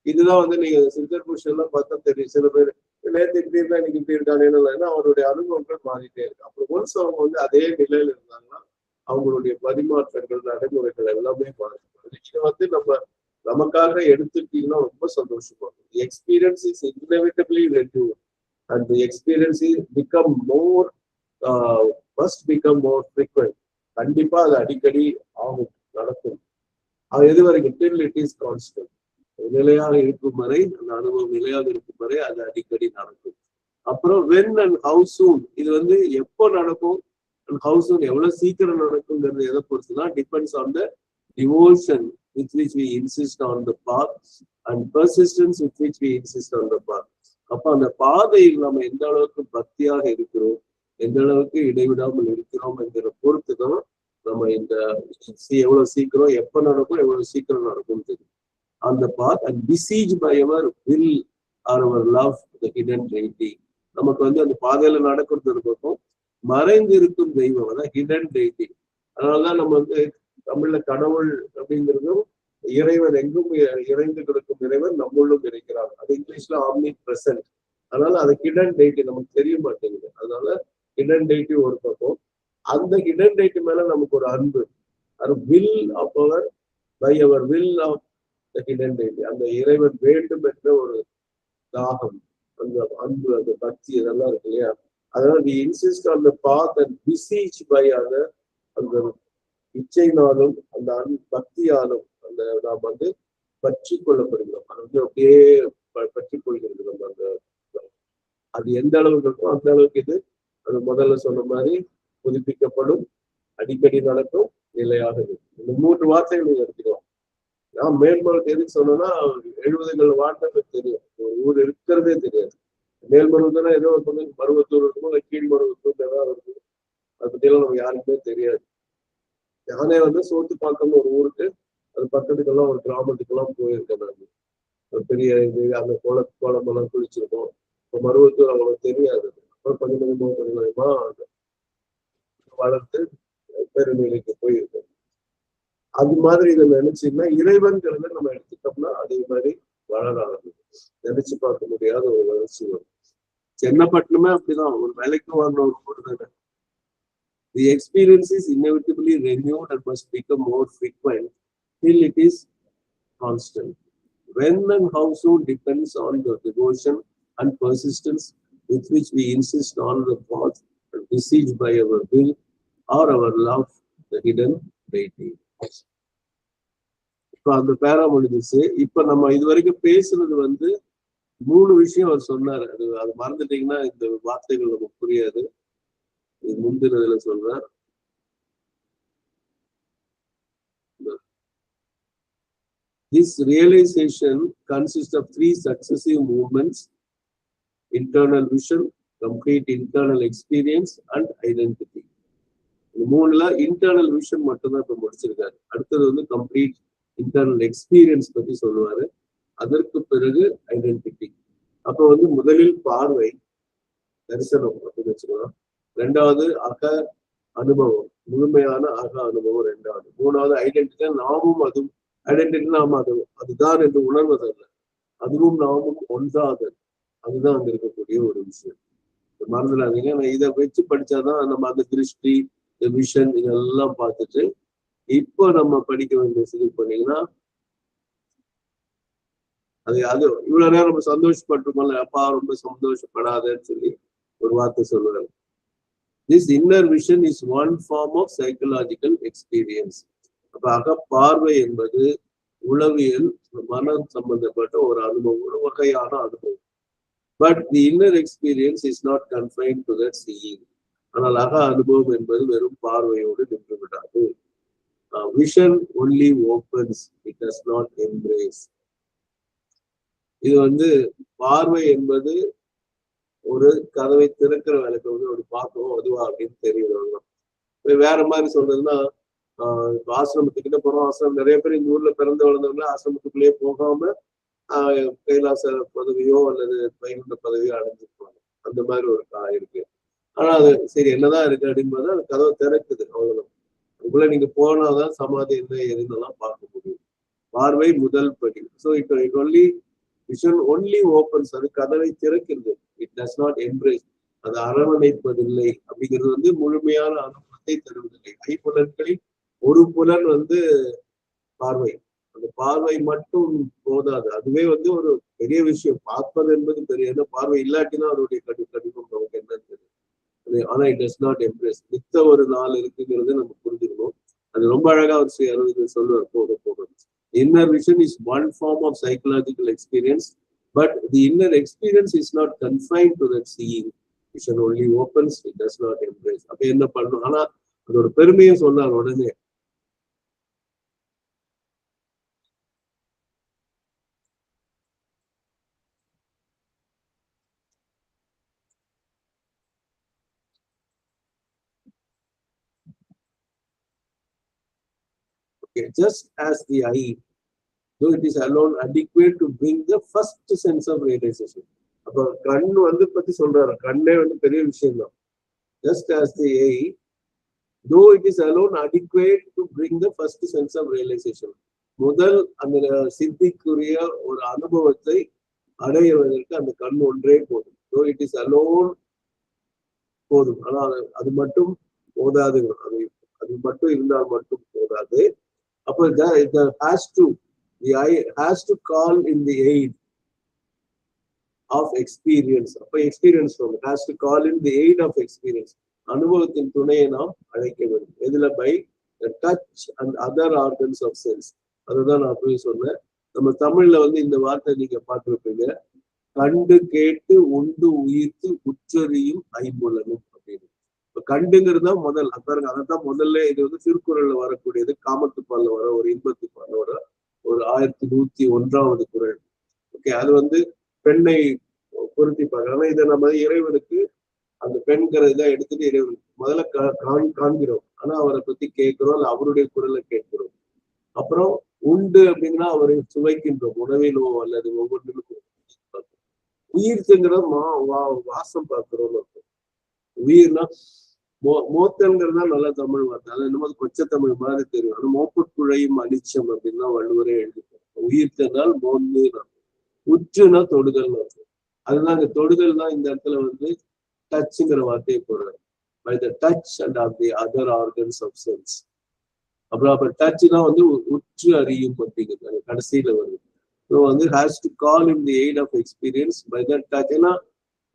இதுதான் வந்து நீங்க சித்தர் புருஷன் எல்லாம் பார்த்தா தெரியும். சில பேர் நேற்று இப்படி இருந்தா இன்னைக்கு இப்படி இருக்காங்கன்னா அவருடைய அனுபவங்கள் மாறிட்டே இருக்கு. அப்புறம் ஒன்ஸ் அவங்க வந்து அதே நிலையில இருந்தாங்கன்னா அவங்களுடைய பரிமாற்றங்கள், நடைமுறைகள் எல்லாமே மாறும். இது வந்து நமக்காக எடுத்துட்டீங்கன்னா ரொம்ப சந்தோஷமா இருக்கும். Experience is inevitably reduced and the experience become more must become more frequent. கண்டிப்பா அது அடிக்கடி ஆகும், நடக்கும். அது எது வரைக்கும் till it is constant. நிலையாக இருக்கும் வரை, அந்த அனுபவம் நிலையாக இருக்கும் வரை அது அடிக்கடி நடக்கும். அப்புறம் when and how soon, இது வந்து எப்போ நடக்கும் and how soon, எவ்வளவு சீக்கிரம் நடக்கும்ங்கிறது எதை பொறுத்துதான் depends on the devotion with which we insist on the path and persistence with which we insist on the path. அப்ப அந்த பாதையில் நம்ம எந்த அளவுக்கு பக்தியாக இருக்கிறோம், எந்த அளவுக்கு இடைவிடாமல் இருக்கிறோம் என்கிற பொறுத்து தான் நம்ம இந்த எவ்வளவு சீக்கிரம் எப்ப நடக்கும், எவ்வளவு சீக்கிரம் நடக்கும் தெரியும். அந்த பாத் and besieged by our will or our love, the hidden deity. நமக்கு வந்து அந்த பாதையில நடக்கிறது பக்கம் மறைந்து இருக்கும் தெய்வம், அதான் ஹிடன் deity. அதனாலதான் நம்ம வந்து தமிழ்ல கடவுள் அப்படிங்கிறதும் இறைவன் எங்கும் இறைந்து கிடக்கும் இறைவன் நம்மளும் இருக்கிறார். அது இங்கிலீஷ்ல ஆம்னி பிரசன்ட். அதனால அது ஹிடன் டெய்டி நமக்கு தெரிய மாட்டேங்குது. அதனால ஹிடன் டெய்டி ஒரு பக்கம், அந்த ஹிடன் டெய்டி மேல நமக்கு ஒரு அன்பு, அது will of our by our will of the hidden deity. அந்த இறைவன் வேண்டும் என்ற ஒரு தாகம், அந்த அன்பு, அந்த பக்தி, இதெல்லாம் இருக்கு இல்லையா. அதனால we insist on the path and besieged by அந்த இச்சைனாலும் அந்த பக்தியாலும் அந்த நாம் வந்து பற்றி கொள்ளப்படுகிறோம். அது வந்து அப்படியே பற்றி கொள்கிறது நம்ம. அந்த அது எந்த அளவுக்கு இருக்கும் அந்த அளவுக்கு இது அது முதல்ல சொன்ன மாதிரி புதுப்பிக்கப்படும், அடிக்கடி நடக்கும், நிலையாக இருக்கும். இந்த 3 வார்த்தைகள் நீங்க எடுத்துக்கலாம். நான் மேல்மருவத்தை எதுக்கு சொன்னோம்னா 70கள் வாழ்ந்தது தெரியும், ஒரு ஊர் இருக்கிறதே தெரியாது. மேல்மருவத்துனா ஏதோ ஒரு மருவத்தூர் இருக்குமோ, கீழ் மருவத்தூர் ஏதாவது இருக்கும், அதை பத்தி பத்தியெல்லாம் நம்ம யாருக்குமே தெரியாது. நானே வந்து சோத்துப்பாக்கம்னு ஒரு ஊருக்கு, அது பக்கத்துக்கெல்லாம் ஒரு கிராமத்துக்கெல்லாம் போயிருக்கேன் நான். ஒரு பெரிய இது அந்த கோலமெல்லாம் குளிச்சிருக்கோம். இப்போ மருவத்தூர் அவங்களுக்கு தெரியாது. அப்புறம் கொஞ்சம் கொஞ்சமா வளர்த்து பெருநிலைக்கு போயிருக்கோம். அது மாதிரி இதை நினைச்சீங்கன்னா இறைவன்கிறத நம்ம எடுத்துட்டோம்னா அதே மாதிரி வளர ஆரம்பிக்கும். நினைச்சு பார்க்க முடியாத ஒரு வளர்ச்சி வரும். சென்னப்பட்டினமே அப்படிதான், ஒரு வேலைக்கு வாங்கின ஒரு ஊர் தானே. The experience is inevitably renewed and must become more frequent till it is constant. When and how soon depends on the devotion and persistence with which we insist on the path and besieged by our will or our love, the hidden deity. இப்ப அந்த பேரா முடிஞ்சிச்சு. இப்ப நம்ம இது வரைக்கும் பேசுனது வந்து 3 விஷயம் அவர் சொன்னாரு. அது மறந்துட்டீங்கன்னா இந்த வார்த்தைகள் நமக்கு புரியாது. முந்தினதுல சொல்றார். This realization consists of 3 successive movements: internal vision, complete internal experience and identity. இந்த 3ல இன்டர்னல் விஷன் மட்டும்தான் இப்ப முடிச்சிருக்காரு. அடுத்தது வந்து கம்ப்ளீட் இன்டர்னல் எக்ஸ்பீரியன்ஸ் பத்தி சொல்லுவாரு. அதற்கு பிறகு ஐடென்டிட்டி. அப்ப வந்து முதலில் பார்வை, தரிசனம் அப்படின்னு வச்சுக்கலாம். 2வது அக அனுபவம், முழுமையான அக அனுபவம் 2வது. 3வது ஐடென்டிட்டி. நாமும் அதுவும் ஐடென்டிட்டி நாம அதுதான் என்று உணர்வதல்ல, அதுவும் நாமும் ஒன்றாதல். அதுதான் அங்க இருக்கக்கூடிய ஒரு விஷயம். மறந்துடாதீங்க. நான் இதை வச்சு படிச்சாதான் நம்ம அந்த திருஷ்டி, விஷன் இதெல்லாம் பார்த்துட்டு இப்போ நம்ம படிக்க வேண்டிய இது பண்ணீங்கன்னா அது இவ்வளவு நேரம் நம்ம சந்தோஷப்பட்டிருக்கோம்ல, அப்பா ரொம்ப சந்தோஷப்படாதன்னு சொல்லி ஒரு வார்த்தை சொல்லுவாரு. This inner vision is one form of psychological experience. அப்ப அகப்பார்வை என்பது உளவியல் மனம் சம்பந்தப்பட்ட ஒரு அனுபவம், ஒரு வகையான அனுபவம். But the inner experience is not confined to that seeing. ஆனால் அக அனுபவம் என்பது வெறும் பார்வையோடு நின்று விடாது. Vision only opens, it does not embrace. இது வந்து பார்வை என்பது ஒரு கதவை திறக்கிற வேலைக்கு வந்து ஒரு பார்த்தோம் அதுவா அப்படின்னு தெரியுது. வேற மாதிரி சொல்றதுன்னா, ஆசிரமத்துக்கிட்ட போறோம். ஆசிரமம் நிறைய பேர் இந்த ஊர்ல பிறந்து வளர்ந்தவங்க ஆசிரமத்துக்குள்ளேயே போகாம கைலாச பதவியோ அல்லது வைகுண்ட பதவியோ அடைஞ்சிருப்பாங்க. அந்த மாதிரி ஒரு இருக்கு. ஆனா அது சரி என்னதான் இருக்கு அப்படின்போது அது கதவை திறக்குது. அவ்வளவுதான். உள்ள நீங்க போனாதான் சமாதி என்ன எதுன்னெல்லாம் பார்க்க முடியும். பார்வை முதல் படி. So it only vision only opens. அது கதவை திறக்கிறது. It does not embrace. அதை அரவணைப்பதில்லை. அப்படிங்கிறது வந்து முழுமையான அனுபவத்தை தருவதில்லை. ஐப்புலன்களில் ஒரு புலன் வந்து பார்வை. அந்த பார்வை மட்டும் போதாது. அதுவே வந்து ஒரு பெரிய விஷயம். பார்ப்பது என்பது பெரிய, ஏன்னா பார்வை இல்லாட்டினா அதோடைய கடினம் நமக்கு என்னன்னு தெரியும். ஆனா இட் டஸ் நாட் எம்ப்ரேஸ். மித்த ஒரு 4 இருக்குங்கிறது நம்ம புரிஞ்சுக்கணும். அது ரொம்ப அழகா அவர் அறுபது சொல்லுவார். போக inner vision is one form of psychological experience, but the inner experience is not confined to that seeing. Vision only opens, it does not embrace. அப்ப என்ன பண்ணணும்? ஆனா அதோட பெருமையை சொன்னார் உடனே. Okay, just as the eye, though it is alone adequate to bring the first sense of realization. அப்ப கண்ணு வந்து பத்தி சொல்றாரு. கண்ணே வந்து பெரிய விஷயம் தான். Just as the eye, though it is alone adequate to bring the first sense of realization. முதல் அந்த சித்திக்குரிய ஒரு அனுபவத்தை அடைவதற்கு அந்த கண் ஒன்றே போதும். Though it is alone போதும். ஆனால் அது மட்டும் போதாது. அது மட்டும் இருந்தால் மட்டும் போதாது. அப்ப the eye has to call in the aid of experience. அப்ப experience has to call in the aid of experience. அனுபவத்தின் துணையை நாம் அழைக்க வேண்டும். எதுல? By touch and other organs of sense. அதுதான் நான் போய் சொன்னேன். நம்ம தமிழ்ல வந்து இந்த வார்த்தை நீங்க பார்த்துருப்பீங்க. கண்டு கேட்டு உண்டு உயிர்த்து உச்சரியும் ஐம்புலனும் அப்படின்னு. இப்ப கண்டுங்கிறது தான் முதல். பாருங்க, அதான் முதல்ல. இது வந்து திருக்குறள்ல வரக்கூடியது. காமத்துப்பால்ல வர ஒரு இன்பத்துப்பால்ல வர ஒரு 1101வது குறள். ஓகே, அது வந்து பெண்ணை பொருத்தி பார்க்க. ஆனா இதை நம்ம இறைவனுக்கு அந்த பெண்கிறத எடுத்துட்டு இறைவனுக்கு முதல்ல காண்கிறோம், ஆனா அவரை பத்தி கேட்கிறோம், இல்ல அவருடைய குரலை கேட்கிறோம். அப்புறம் உண்டு அப்படின்னா அவரை சுவைக்கின்றோம், உணவிலோ அல்லது ஒவ்வொன்றிலும். உயிர்த்துங்கிற வாசம் பார்க்கிறோம்னு இருக்கும். உயிர்னா மோத்தல்ங்கிறதா நல்ல தமிழ் வார்த்தை, அது என்னமோ கொச்ச தமிழ் மாதிரி தெரியும். ஆனா மோப்புக்குழையும் அனிச்சம் அப்படின்னா வள்ளுவரே எழுதிப்பாங்க. உயிர்த்தனால் மோன்னு உற்றுனா தொடுதல் இருக்கும். அதுதான் இந்த தொடுதல் தான் இந்த இடத்துல வந்து டச்சுங்கிற வார்த்தையை போடுறாரு. By the touch and of the other organs of sense. அப்புறம் அப்ப டச் தான் வந்து உற்று அறியும் அப்படிங்கிறது கடைசியில வருது. ஸோ வந்து has to call in the aid of experience by the touch. ஏன்னா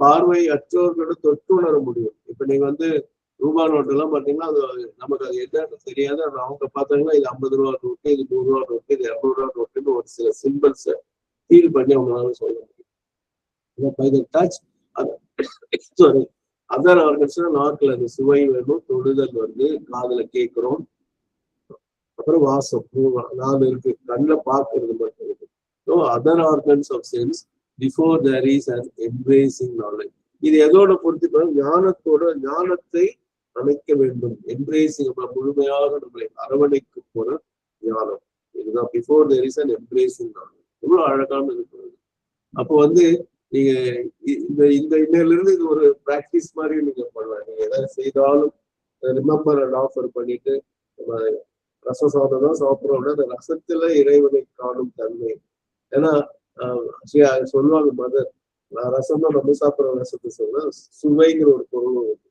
பார்வை அற்றவர்களோட தொட்டு உணர முடியும். இப்ப நீங்க வந்து ரூபா நோட்டு எல்லாம் பாத்தீங்கன்னா அது நமக்கு அது என்னன்னு தெரியாது. அவங்க பார்த்தாங்கன்னா இது 50 ரூபா நோட்டு, இது 100 ரூபா நோட்டு, இது 200 ரூபா நோட்டுன்னு ஒரு சில சிம்பிள்ஸை ஃபீல் பண்ணி அவங்களால சொல்ல முடியும். By the touch sorry other ஆர்கன்ஸ்னா நாக்குல அந்த சுவை வேணும், தொடுதல் வந்து காதுல கேட்கிறோம், அப்புறம் வாசம் 4 இருக்கு, கண்ணில் பார்க்கறது மட்டும் இருக்கு. So other organs of sense before there is an embracing knowledge. இது எதோட பொறுத்து ஞானத்தோட ஞானத்தை அமைக்க வேண்டும். எம்ப்ரேசிங் முழுமையாக நம்மளை அரவணைக்கு போற ஞானம் இதுதான் before there is an embracing knowledge. எவ்வளவு அழகான இருக்கிறது. அப்போ வந்து நீங்க இந்த இன்னையில இருந்து இது ஒரு பிராக்டிஸ் மாதிரி நீங்க பண்ணலாம். நீங்க ஏதாவது செய்தாலும் ரிமெம்பர் அண்ட் ஆஃபர் பண்ணிட்டு நம்ம ரச சாதம் தான் சாப்பிட்றோம்னா அந்த ரசத்துல இறைவனை காணும் தன்மை. ஏன்னா சொல்லுவாங்க மதர், நான் ரசம் தான் நம்ம சாப்பிட்ற ரசத்தை சொன்னா சுவைங்கிற ஒரு பொருள் இருக்கு,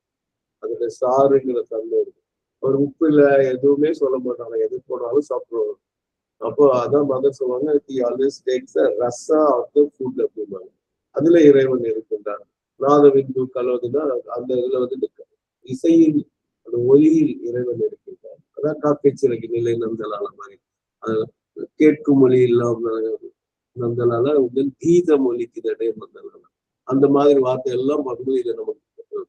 அதுல சாறுங்கிற தன்மை இருக்கு. ஒரு உப்பு இல்லை எதுவுமே சொல்ல மாட்டாங்க, எது போனாலும் சாப்பிடுவாங்க. அப்போ அதான் மதர் சொல்லுவாங்க, ஆல்வேஸ் டேக்ஸ் ரசா ஆஃப் த ஃபுட் அப்படிம்பாங்க. அதுல இறைவன் இருக்கின்றான். நாதவிந்து கலோதுன்னா அந்த இதுல வந்து இசையில் அந்த ஒலியில் இறைவன் இருக்கின்றான். அதான் காக்கச்சிறகு நிலை நந்தலால மாதிரி கேட்கும் மொழி இல்லாம நந்தலால வந்து கீத மொழிக்கு தடை நந்தலால அந்த மாதிரி வார்த்தை எல்லாம் பார்க்கும்போது இதை நம்ம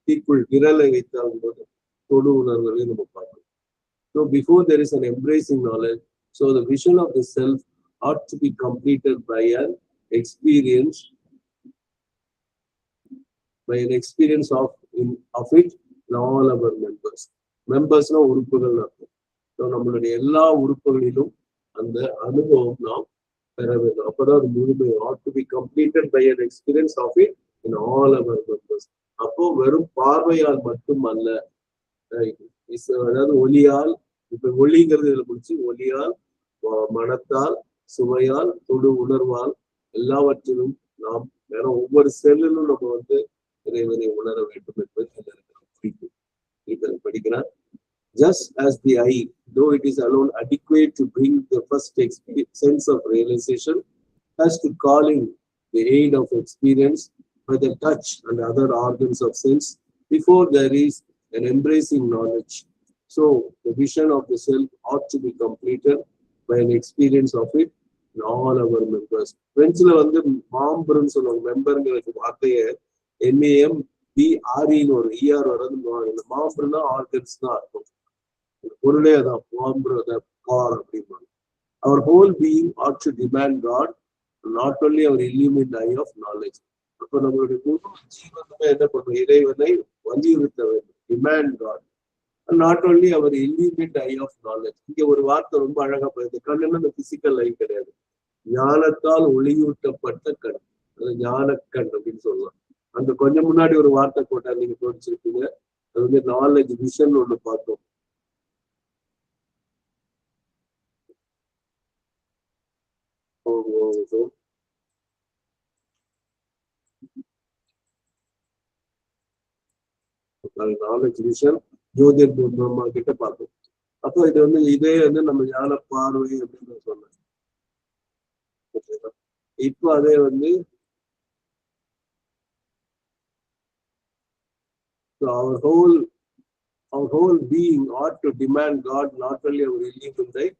தீக்குள் விரலை வைத்தாலும் போது தொடு உணர்வுகளையும் நம்ம பார்க்கணும். So before there is an embracing knowledge, so the vision of the self ought to be completed by an experience of it in all our members. மெம்பர்ஸ்னா உறுப்புகள் அர்த்தம். ஸோ நம்மளுடைய எல்லா உறுப்புகளிலும் அந்த அனுபவம் நாம் பெற வேண்டும். அப்பதான் அது முழுமை. ought to be completed by an experience of it in all our members. அப்போ வெறும் பார்வையால் மட்டும் அல்ல, அதாவது ஒலியால், இப்ப ஒலிங்கிறது இதுல முடிச்சு ஒலியால், மனத்தால், சுவையால், தொடு உணர்வால் எல்லாவற்றிலும் நாம் வேற ஒவ்வொரு செல்லிலும் நம்ம வந்து இறைவனை உணர வேண்டும் என்பது படிக்கிறார். Just as the eye, though it is alone adequate to bring the first sense of realization, has to call in the aid of experience by the touch and other organs of sense before there is an embracing knowledge. So the vision of the self ought to be completed by an experience of it in all our members. Frenchல வந்து மாம்புன்னு சொல்லுவாங்க. மெம்பர்ங்கிற வார்த்தையை MAMBRE ஒரு ER வர்றது. இந்த மாம்புன்னா organs தான் இருக்கும். பொருளே அதான் மாம்புற கார் அப்படிம்பாங்க. Our whole being ought to demand God, not only our illumined eye of knowledge. அப்ப நம்மளுடைய முழு ஜீவனமே என்ன பண்ணும்? இறைவனை வலியுறுத்த வேண்டும். Demand God, not only our illumined eye of knowledge. இங்க ஒரு வார்த்தை ரொம்ப அழகா போயிருது. கண்ணுன்னா அந்த பிசிக்கல் ஐ கிடையாது, ஞானத்தால் ஒளியூட்டப்பட்ட கண், அது ஞானக்கண் அப்படின்னு சொல்லலாம். அந்த கொஞ்சம் முன்னாடி ஒரு வார்த்தை போட்டா நீங்க படிச்சிருப்பீங்க, அது வந்து நாலேஜ் விஷன் ஒண்ணு பார்த்தோம். நாலேஜ் விஷன் ஜோதிர் பிரம்மா கிட்ட பார்த்தோம். அப்போ இது வந்து இதே வந்து நம்ம ஞான பார்வை அப்படின்னு சொன்னேன். இப்போ அதே வந்து our whole being ought to demand God, not only our illumined eye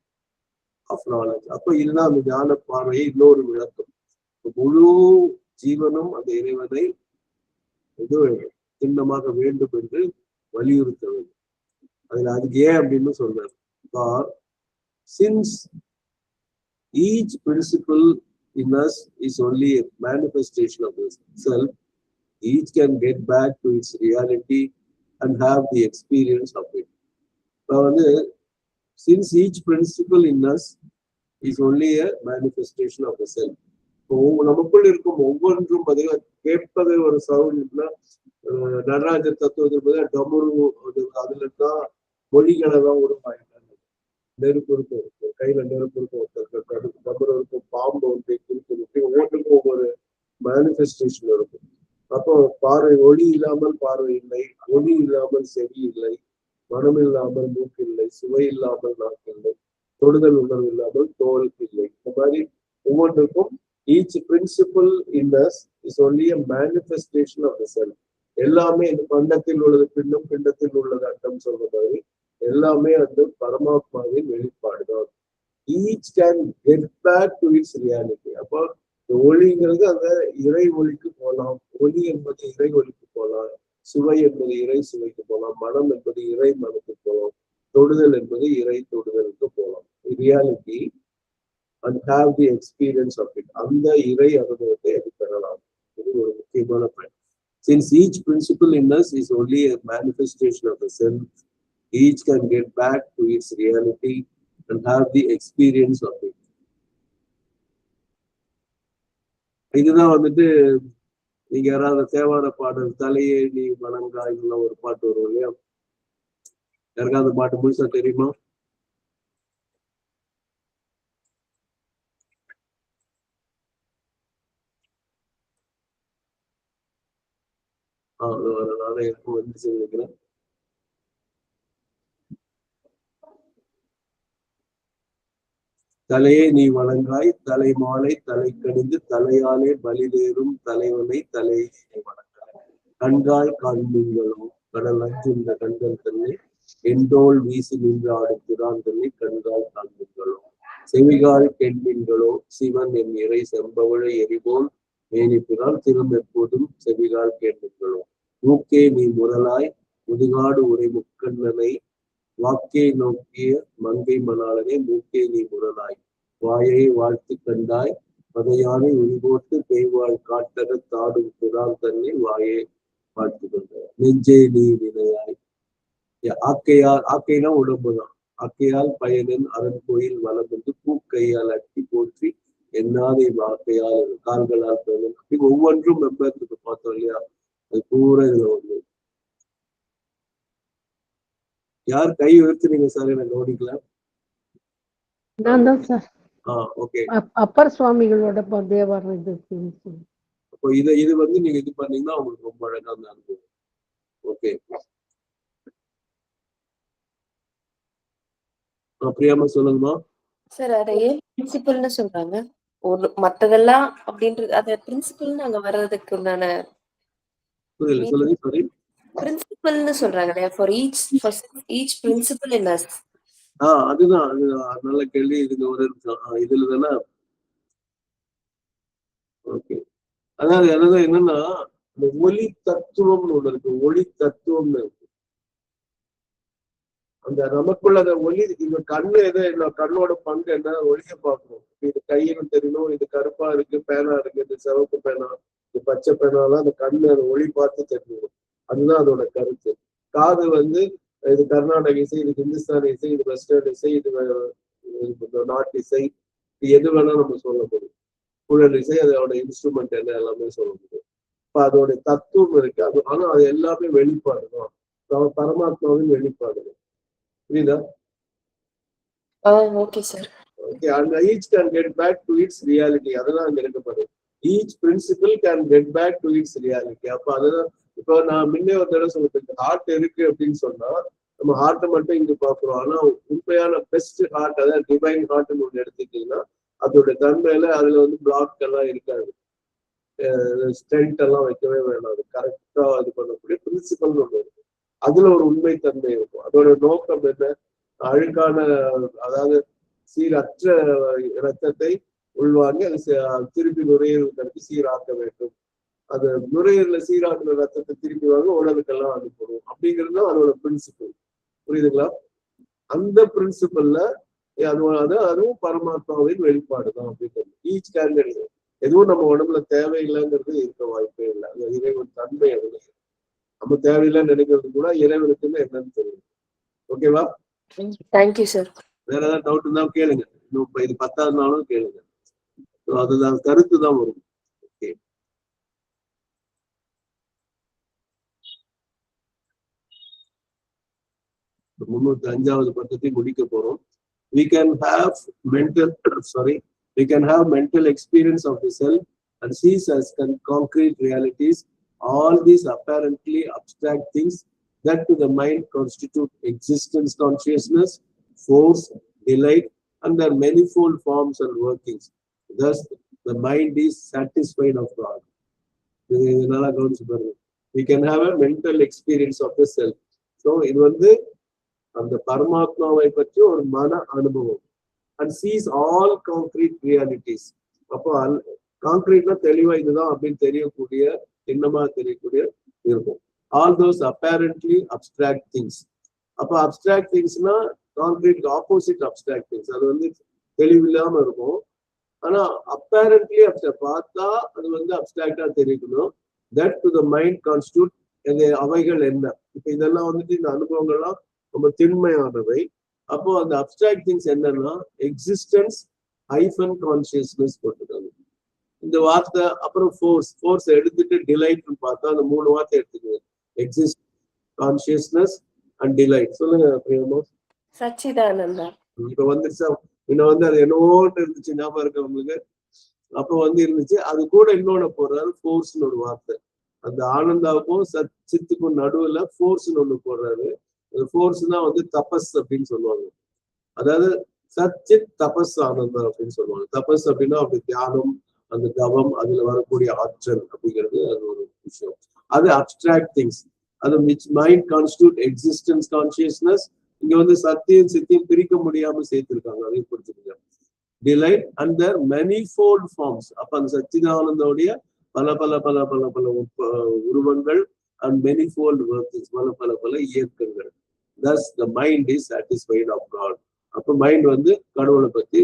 of knowledge. அப்போ இதுதான் அந்த ஞான பார்வையை இன்னொரு விளக்கம். முழு ஜீவனும் அந்த இறைவனை இது சின்னமாக வேண்டும் என்று வலியுறுத்த வேண்டும். அதுல அதுக்கு ஏன் அப்படின்னு சொல்றாரு. Since each principle in us is only a manifestation of the self, each can get back to its reality and have the experience of it. Since each principle in us is only a manifestation of the self. நமக்குள் இருக்கும் ஒவ்வொன்றும் பார்த்தீங்கன்னா கேட்பது ஒரு சவுண்ட்னா நடராஜர் தத்துவத்தில் டமுரு அதுல தான் மொழிகளை தான் உருவாயிட்டாங்க. நெருப்பு இருக்கும், கையில நெருப்பு இருக்கும், ஒருத்தருக்கு டமுரு இருக்கும், பாம்பு ஒன்றை குறித்து ஒவ்வொன்றுக்கும் ஒவ்வொரு மேனிஃபெஸ்டேஷன் இருக்கும். அப்போ பார்வை ஒளி இல்லாமல் பார்வை இல்லை, ஒளி இல்லாமல் செவி இல்லை, மனம் இல்லாமல் மூக்கு இல்லை, சுவை இல்லாமல் நாக்கு இல்லை, தொடுதல் உணர்வு இல்லாமல் தோலுக்கு இல்லை. இந்த மாதிரி ஒவ்வொன்றுக்கும் each principle in us is only a manifestation of the self. எல்லாமே இந்த பண்டத்தில் உள்ளது பின்னும் பிண்டத்தில் உள்ளது அண்டம் சொல்ற மாதிரி எல்லாமே அந்த பரமாத்மாவின் வெளிப்பாடுதான். each can get back to its reality. அப்போ ஒளிங்கிறது அந்த இறை ஒளிக்கு போகலாம், ஒளி என்பது இறை ஒளிக்கு போகலாம், சுவை என்பது இறை சுவைக்கு போகலாம், மனம் என்பது இறை மனத்துக்கு போகலாம், தொடுதல் என்பது இறை தொடுதலுக்கு போகலாம். Reality and have the experience of it. அந்த இறை அனுபவத்தை அது பெறலாம். இது ஒரு முக்கியமான point. Since each principle in us is only a manifestation of the self, each can get back to its reality and have the experience of it. இதுதான் நீங்க யாராவது தேவார பாடல் தலையே நீ வணங்கா இதெல்லாம் ஒரு பாட்டு வரும் இல்லையா? யாருக்காவது பாட்டு முழுசா தெரியுமா? நானே வந்து சொல்லிக்கிறேன். தலையே நீ வணங்காய் தலை மாலை தலை கணிந்து தலையாலே பலிதேறும் தலைவனை தலையை நீ வணங்காய் கண்காய் காண்பீங்களோ கடல் அஞ்சுன்ற கண்கள் தன்னை எண்டோல் வீசி நின்று ஆடுகிறான் தன்னை கண்காய் காண்பீங்களோ செவிகால் கெண்பீங்களோ சிவன் என் இறை செம்பவழை எரிபோல் மேனிப்பினால் திரும்ப எப்போதும் செவிகால் கேட்பீங்களோ மூக்கே நீ முரலாய் முதுகாடு உரை முக்கண்ணனை வாக்கே நோக்கிய மங்கை மணாளனே மூக்கே நீ முரலாய் வாயை வாழ்த்து கண்டாய் பதையானை உரிபோட்டு பேய்வாள் காட்டக தாடும் புறால் தன்னை வாயை வாழ்த்து கொண்டாய் நெஞ்சே நீ வினையாய். ஆக்கைனா உடம்புதான். ஆக்கையால் பயனின் அரண் கோயில் வளம் என்று பூக்கையால் அட்டி போற்றி என்னாதை வாக்கையால் கால்களால் பயணம் அப்படி ஒவ்வொன்றும் மெம்பருக்கு பார்த்தோம் இல்லையா? அது பூரா இதுல ஒண்ணு. யார் கை உயர்த்துறீங்க சார்? எனக்கு கவனிக்கல. நான் தான் சார். ஓகே. அப்பர் சுவாமிகளோட தேவாரம் இது. அப்போ இது நீங்க இது பண்ணீங்கன்னா உங்களுக்கு ரொம்ப அழகா அந்த அனுபவம். ஓகே. பிரியாமா சொல்லுங்கம்மா. சார் அதை ஏன் பிரின்சிபல்னு சொல்றாங்க? ஒரு மத்ததெல்லாம் அப்படின்றது அது பிரின்சிபல்னு அங்க வர்றதுக்கு உண்டான சொல்லுங்க. சாரி, பிரின்சிபல்னு சொல்றாங்க for each principle in us. அதுதான் நல்ல கேள்வி. இதுக்கு ஒரு இதுல தானே. ஓகே. அதாவது என்னன்னா இந்த ஒளி தத்துவம்னு ஒண்ணு இருக்கு. ஒளி தத்துவம்னு இருக்கு. அந்த நமக்குள்ள அந்த ஒளி இந்த கண்ணு கண்ணோட பங்கு என்ன? ஒளிய பார்க்கணும். இது கையின்னு தெரியணும், இது கருப்பா இருக்கு பேனா இருக்கு, இது சிவப்பு பேனா, இது பச்சை பேனாலாம் அந்த கண்ணு அந்த ஒளி பார்த்து தெரிஞ்சுக்கணும். அதுதான் அதோட கருத்து. காது இது கர்நாடக இசை, இது ஹிந்துஸ்தான் இசை, இது வெஸ்டர்ன் இசை, இது நார்த் இசை, இது எது வேணா நம்ம சொல்ல முடியும். குழல் இசை அதோட இன்ஸ்ட்ருமெண்ட் என்ன எல்லாமே சொல்ல முடியும். இப்ப அதோட தத்துவம் இருக்கு. ஆனா அது எல்லாமே வெளிப்பாடு தான். பரமாத்மாவின் வெளிப்பாடு. புரியுதா? Okay sir. Okay. and each can get back to its reality. அதெல்லாம் அங்க இருக்கப்படுது. each principle can get back to its reality. அப்ப அதுதான் இப்போ நான் முன்னே ஒரு தடவை சொல்லிட்டு ஹார்ட் இருக்கு அப்படின்னு சொன்னா நம்ம ஹார்ட்டை மட்டும் இங்க பாக்குறோம். ஆனா உண்மையான பெஸ்ட் ஹார்ட், அதாவது டிவைன் ஹார்ட்னு ஒண்ணு எடுத்துக்கிட்டீங்கன்னா அதோட தன்மையில அதுல பிளாக் எல்லாம் இருக்காது, ஸ்டென்ட் எல்லாம் வைக்கவே வேணாம். அது கரெக்டா இது பண்ணக்கூடிய பிரின்சிபல்னு ஒண்ணு இருக்கு. அதுல ஒரு உண்மை தன்மை இருக்கும். அதோட நோக்கம் என்ன? அழுக்கான அதாவது சீரற்ற இரத்தத்தை உள்வாங்கி அது திருப்பி நுரையீரலுக்கு சீராக்க வேண்டும். அது நுரையீரல சீராக்கின ரத்தத்தை திருப்பி வாங்க உடலுக்கெல்லாம் அனுப்பணும் அப்படிங்கிறது தான் அதோட பிரின்சிபல். புரியுதுங்களா? அந்த பிரின்சிபல்ல அதுவும் பரமாத்மாவின் வெளிப்பாடு தான் அப்படிங்கிறது. ஈச் கேண்டிடேட் எதுவும் நம்ம உடம்புல தேவையில்லைங்கிறது இருக்க வாய்ப்பே இல்லை. அந்த இறைவன் தன்மை அதுல. நம்ம தேவையில்லைன்னு நினைக்கிறது கூட இறைவனுக்குன்னு என்னன்னு தெரியும். ஓகேவா? Thank you sir. வேற ஏதாவது டவுட் இருந்தா கேளுங்க. இன்னும் இது 10வது நாளும் கேளுங்க. அதுதான் கருத்து தான் வரும். ஓகே. The 305வது பக்கத்தை முடிக்க போறோம். We can have mental experience of the self and sees as concrete realities all these apparently abstract things that to the mind constitute existence, consciousness, force, delight, and their manifold forms and workings. Thus, the mind is satisfied of God. We can have a mental experience of the self. So, இது வந்து அந்த பரமாத்மாவை பற்றி ஒரு மன அனுபவம். And sees all concrete realities. அப்போ கான்கிரீட்னா தெளிவா இதுதான் அப்படின்னு தெரியக்கூடிய, சின்னமா தெரியக்கூடிய இருக்கும். All those apparently abstract things. அப்போ abstract thingsனா கான்கிரீட் ஆப்போசிட் abstract things. அது வந்து தெளிவில்லாம இருக்கும். ஆனா apparently பார்த்தா அது வந்து அப்டிராக்டா தெரியணும். That to the mind constitute அவைகள் என்ன? இப்ப இதெல்லாம் வந்துட்டு இந்த அனுபவங்கள்லாம் ரொம்ப திண்மையானவை. அப்போ அந்த அப்டிராக்ட் திங்ஸ் என்னன்னா எக்ஸிஸ்டன்ஸ் ஹைஃபன் கான்சியஸ்னஸ் போட்டுருக்காங்க இந்த வார்த்தை. அப்புறம் ஃபோர்ஸ் எடுத்துட்டு டிலைட்னு பார்த்தா அந்த 3 வார்த்தை எடுத்துக்கோங்க. Exist, consciousness and delight. சொல்லுங்க பிரியமா. சச்சிதானந்தா. இப்ப வந்துருச்சா? இன்னும் வந்து அது என்னோன்னு இருந்துச்சு, ஞாபகம் இருக்கு உங்களுக்கு? அப்ப வந்து இருந்துச்சு. அது கூட இன்னொன்னு போடுறாரு, ஃபோர்ஸ்னு ஒரு வார்த்தை. அந்த ஆனந்தாவுக்கும் சித்துக்கும் நடுவுல ஃபோர்ஸ்னு ஒண்ணு போடுறாரு. அந்த ஃபோர்ஸ் தான் வந்து தபஸ் அப்படின்னு சொல்லுவாங்க. அதாவது சச்சித் தபஸ் ஆனந்தம் அப்படின்னு சொல்லுவாங்க. தபஸ் அப்படின்னா அப்படி தியானம், அந்த தவம், அதுல வரக்கூடிய ஆற்றல் அப்படிங்கிறது அது ஒரு விஷயம். அது அப்டிராக்ட் திங்ஸ். அது which mind constitute existence, consciousness. இங்க வந்து சத்தியம் சித்தியம் பிரிக்க முடியாம சேர்த்திருக்காங்க. அதை புரிஞ்சுக்கோங்க. Delight and their manifold forms. அப்ப அந்த சச்சிதானந்தோடைய பல பல பல பல பல உருவங்கள் and manifold workings, பல பல இயக்கங்கள். Thus the mind is satisfied of God. அப்ப மைண்ட் வந்து கடவுளை பத்தி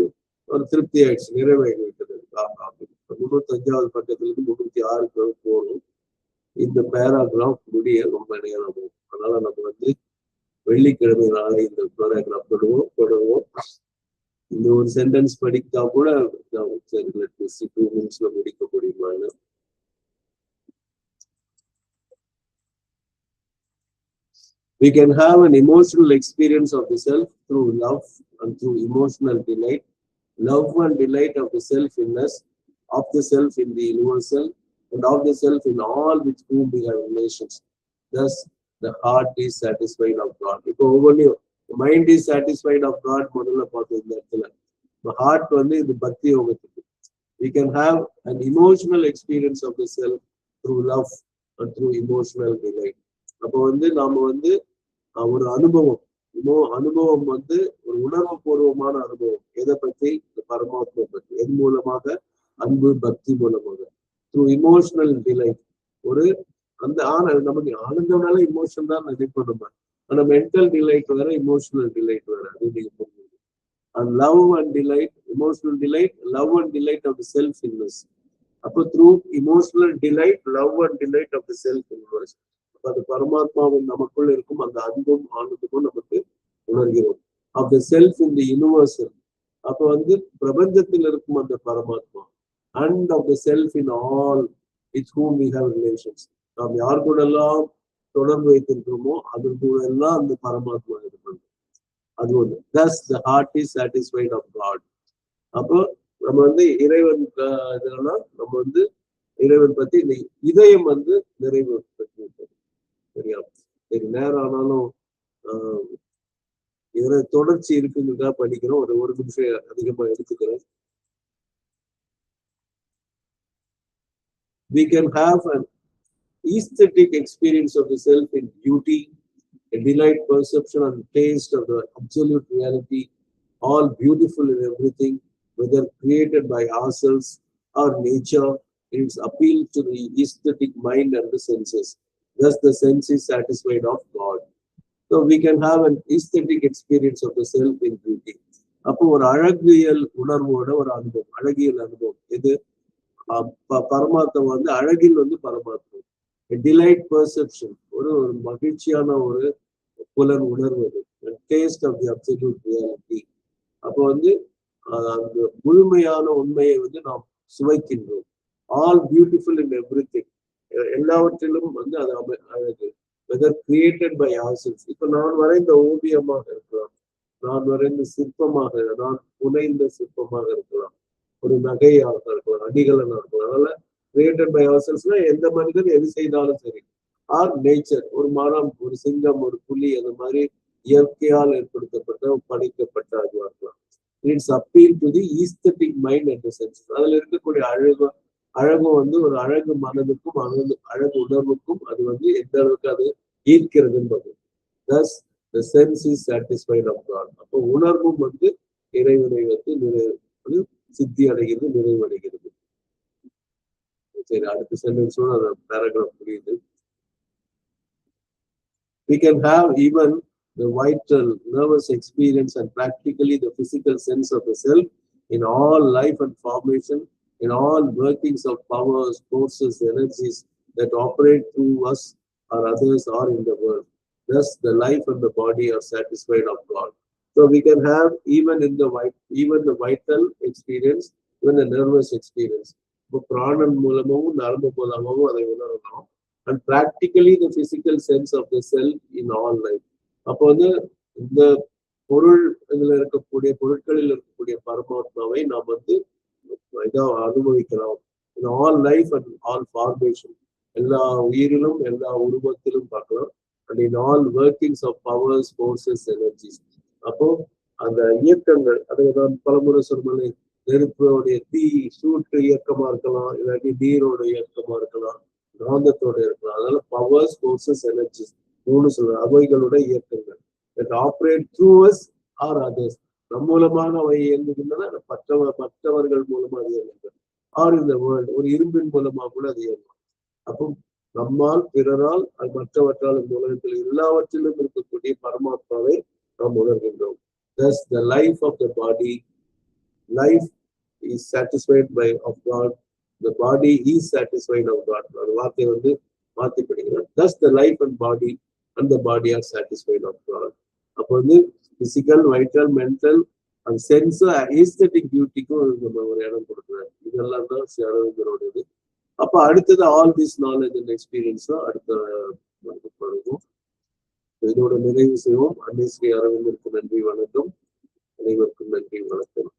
ஒரு திருப்தி ஆயிடுச்சு, நிறைவேறி விட்டது. 305வது பக்கத்துல இருந்து 306 போகும். இந்த பேராகிராஃப் முடிய ரொம்ப நேரம் ஆகும். அதனால நம்ம வந்து வெள்ளிக்கிழமை நாளை இந்த பேராகிராஃப் தொடருவோம். இந்த ஒரு சென்டென்ஸ் படித்தா கூட 2 மினிட்ஸ்ல முடிக்க முடியுமான்னு. We can have an emotional experience of the self through love and through emotional delight. Love and delight of the self in us, of the self in the universal, and of the self in all with whom we have relations. Thus, the heart is satisfied of God. இப்போ ஒவ்வொன்றையும் mind is satisfied of God முதல்ல பார்த்தோம் இந்த இடத்துல. Heart வந்து இது பக்தி யோகத்துக்கு. We can have an emotional experience of the self through love and through emotional delight. அப்போ வந்து நாம வந்து ஒரு அனுபவம் வந்து ஒரு உணர்வு பூர்வமான அனுபவம். எதை பத்தி? இந்த பரமாத்மா பத்தி. எது மூலமாக? அன்பு பக்தி மூலமாக. Through emotional delight. ஒரு அந்த நமக்கு ஆனந்தம்னால இமோஷன் தான் நினைப்போம் நம்ம. ஆனா மென்டல் டிலைட் வேற, இமோஷனல் டிலைட் வேற. அது நீங்க புரிஞ்சுக்கணும். And love and delight, emotional delight, love and delight of the self in us. அப்போ through emotional delight, love and delight of the self in us. அது பரமாத்மாவின் நமக்குள்ள இருக்கும் அந்த அன்பும் ஆனந்தமும் நமக்கு உணர்கிறோம். of the self in the universal. அப்ப வந்து பிரபஞ்சத்தில் இருக்கும் அந்த பரமாத்மா. and of the self in all with whom we have relations. நாம் யார் கூட எல்லாம் தொடர்பு வைத்திருக்கிறோமோ அது கூட எல்லாம் அந்த பரமாத்மா இருக்கணும். அது ஒண்ணு. thus the heart is satisfied of God. அப்போ நம்ம வந்து இறைவன் இதெல்லாம் நம்ம வந்து இறைவன் பத்தி இந்த இதயம் வந்து நிறைவு பெற்று விட்டது. சரியா? சரி, நேரம் ஆனாலும் இதுல தொடர்ச்சி இருக்குங்கிறதா படிக்கிறோம். ஒரு நிமிஷம் அதிகமா எடுத்துக்கிறேன். We can have an aesthetic experience of the self in beauty, a delight, perception and taste of the absolute reality, all beautiful in everything, whether created by ourselves or nature, in its appeal to the aesthetic mind and the senses. Thus the sense is satisfied of God. So we can have an aesthetic experience of the self in beauty. அப்போ ஒரு அழகியல் உணர்வோட ஒரு அனுபவம், அழகியல் அனுபவம். இது பரமாத்மா வந்து அழகில் வந்து பரமாத்மா. டிலைட் பெர்செப்ஷன், ஒரு மகிழ்ச்சியான ஒரு புலன் உணர்வது, taste of the absolute reality. அப்போ வந்து அந்த முழுமையான உண்மையை வந்து நாம் சுவைக்கின்றோம். ஆல் பியூட்டிஃபுல் இன் எவ்ரிதிங், எல்லாவற்றிலும் வந்து அது அழகு. Whether created by ourselves. இப்ப நான் வரைந்த ஓவியமாக இருக்கலாம், நான் வரைந்த சிற்பமாக, நான் புனைந்த சிற்பமாக இருக்கலாம், ஒரு நகையாக இருக்கலாம், அடிகளனாக இருக்கலாம். அதனால கிரியேட்டட் பை ourselves-னா எந்த மனிதன் எது செய்தாலும் சரி. ஆர் நேச்சர், ஒரு மரம், ஒரு சிங்கம், ஒரு புலி, அந்த மாதிரி இயற்கையால் ஏற்படுத்தப்பட்ட படைக்கப்பட்ட அதுவாக இருக்கலாம். It's appeal to the aesthetic mind and sense. அதுல இருக்கக்கூடிய அழகும் வந்து ஒரு அழகு மனதுக்கும் அழகு உணர்வுக்கும் அது வந்து எந்த அளவுக்கு அது ஈர்க்கிறதுன்றது. Thus, the sense is satisfied of God. அப்போ உணர்வும் வந்து இறைவனை வந்து சித்தி அடைகிறது, நிறைவடைகிறது. சரி, அடுத்த சென்டென்ஸோட அந்த பேராகிராஃப் புரியுது. We can have even the vital nervous experience and practically the physical sense of the self in all life and formation, in all workings of powers, forces, energies that operate through us or others or in the world. Thus, the life and the body are satisfied of God. So we can have even the vital experience, even the nervous experience. இப்போ பிராணன் மூலமாகவும் நரம்பு மூலமாகவும் அதை உணரலாம். And practically the physical sense of the self in all life. அப்போ வந்து இந்த இதுல இருக்கக்கூடிய பொருட்களில் இருக்கக்கூடிய பரமாத்மாவை நாம் வந்து அனுபவிக்கலாம். In all life and all formation, எல்லா உயிரிலும் எல்லா உருவத்திலும் பார்க்கலாம். And in all workings of powers, forces, energies. அப்போ அந்த இயக்கங்கள், அதை நான் பலமுறை சொன்னேன், நெருப்போடைய தீ சூட்டு இயக்கமா இருக்கலாம், இல்லாட்டி நீரோட இயக்கமா இருக்கலாம், காந்தத்தோட இருக்கலாம். அதனால பவர்ஸ், ஃபோர்ஸஸ், எனர்ஜிஸ் மூணு சொல்றேன், அவைகளோட இயக்கங்கள் that operate through us or others. நம் மூலமாக அவை இயங்குகின்றன, மற்றவர்கள் மூலமா அது இயங்குகிறது. ஆர் இந்த வேர்ல்டு, ஒரு இரும்பின் மூலமா கூட அது இயங்கும். அப்போ நம்மால், பிறரால், அது மற்றவற்றால் இந்த உலகத்தில் எல்லாவற்றிலும் இருக்கக்கூடிய பரமாத்மாவை நாம் உணர்கின்றோம். Thus, the life of the body, life is satisfied of God. The body is satisfied of God. அந்த வார்த்தை வந்து மாற்றி படிக்கிறோம். Thus, the life and body and the body are satisfied of God. அப்போ வந்து பிசிக்கல், வைட்டல், மென்டல், அந்த sense, aesthetic பியூட்டிக்கும் நம்ம ஒரு இடம் கொடுக்குறாரு. இதெல்லாம் தான் அரவிந்தரோட இது. அப்ப அடுத்தது all this knowledge and experience தான் அடுத்த இருக்கும். இதோட நிறைவு செய்வோம். அன்னை ஸ்ரீ அரவிந்தருக்கு நன்றி, வணக்கம். அனைவருக்கும் நன்றி, வணக்கம்.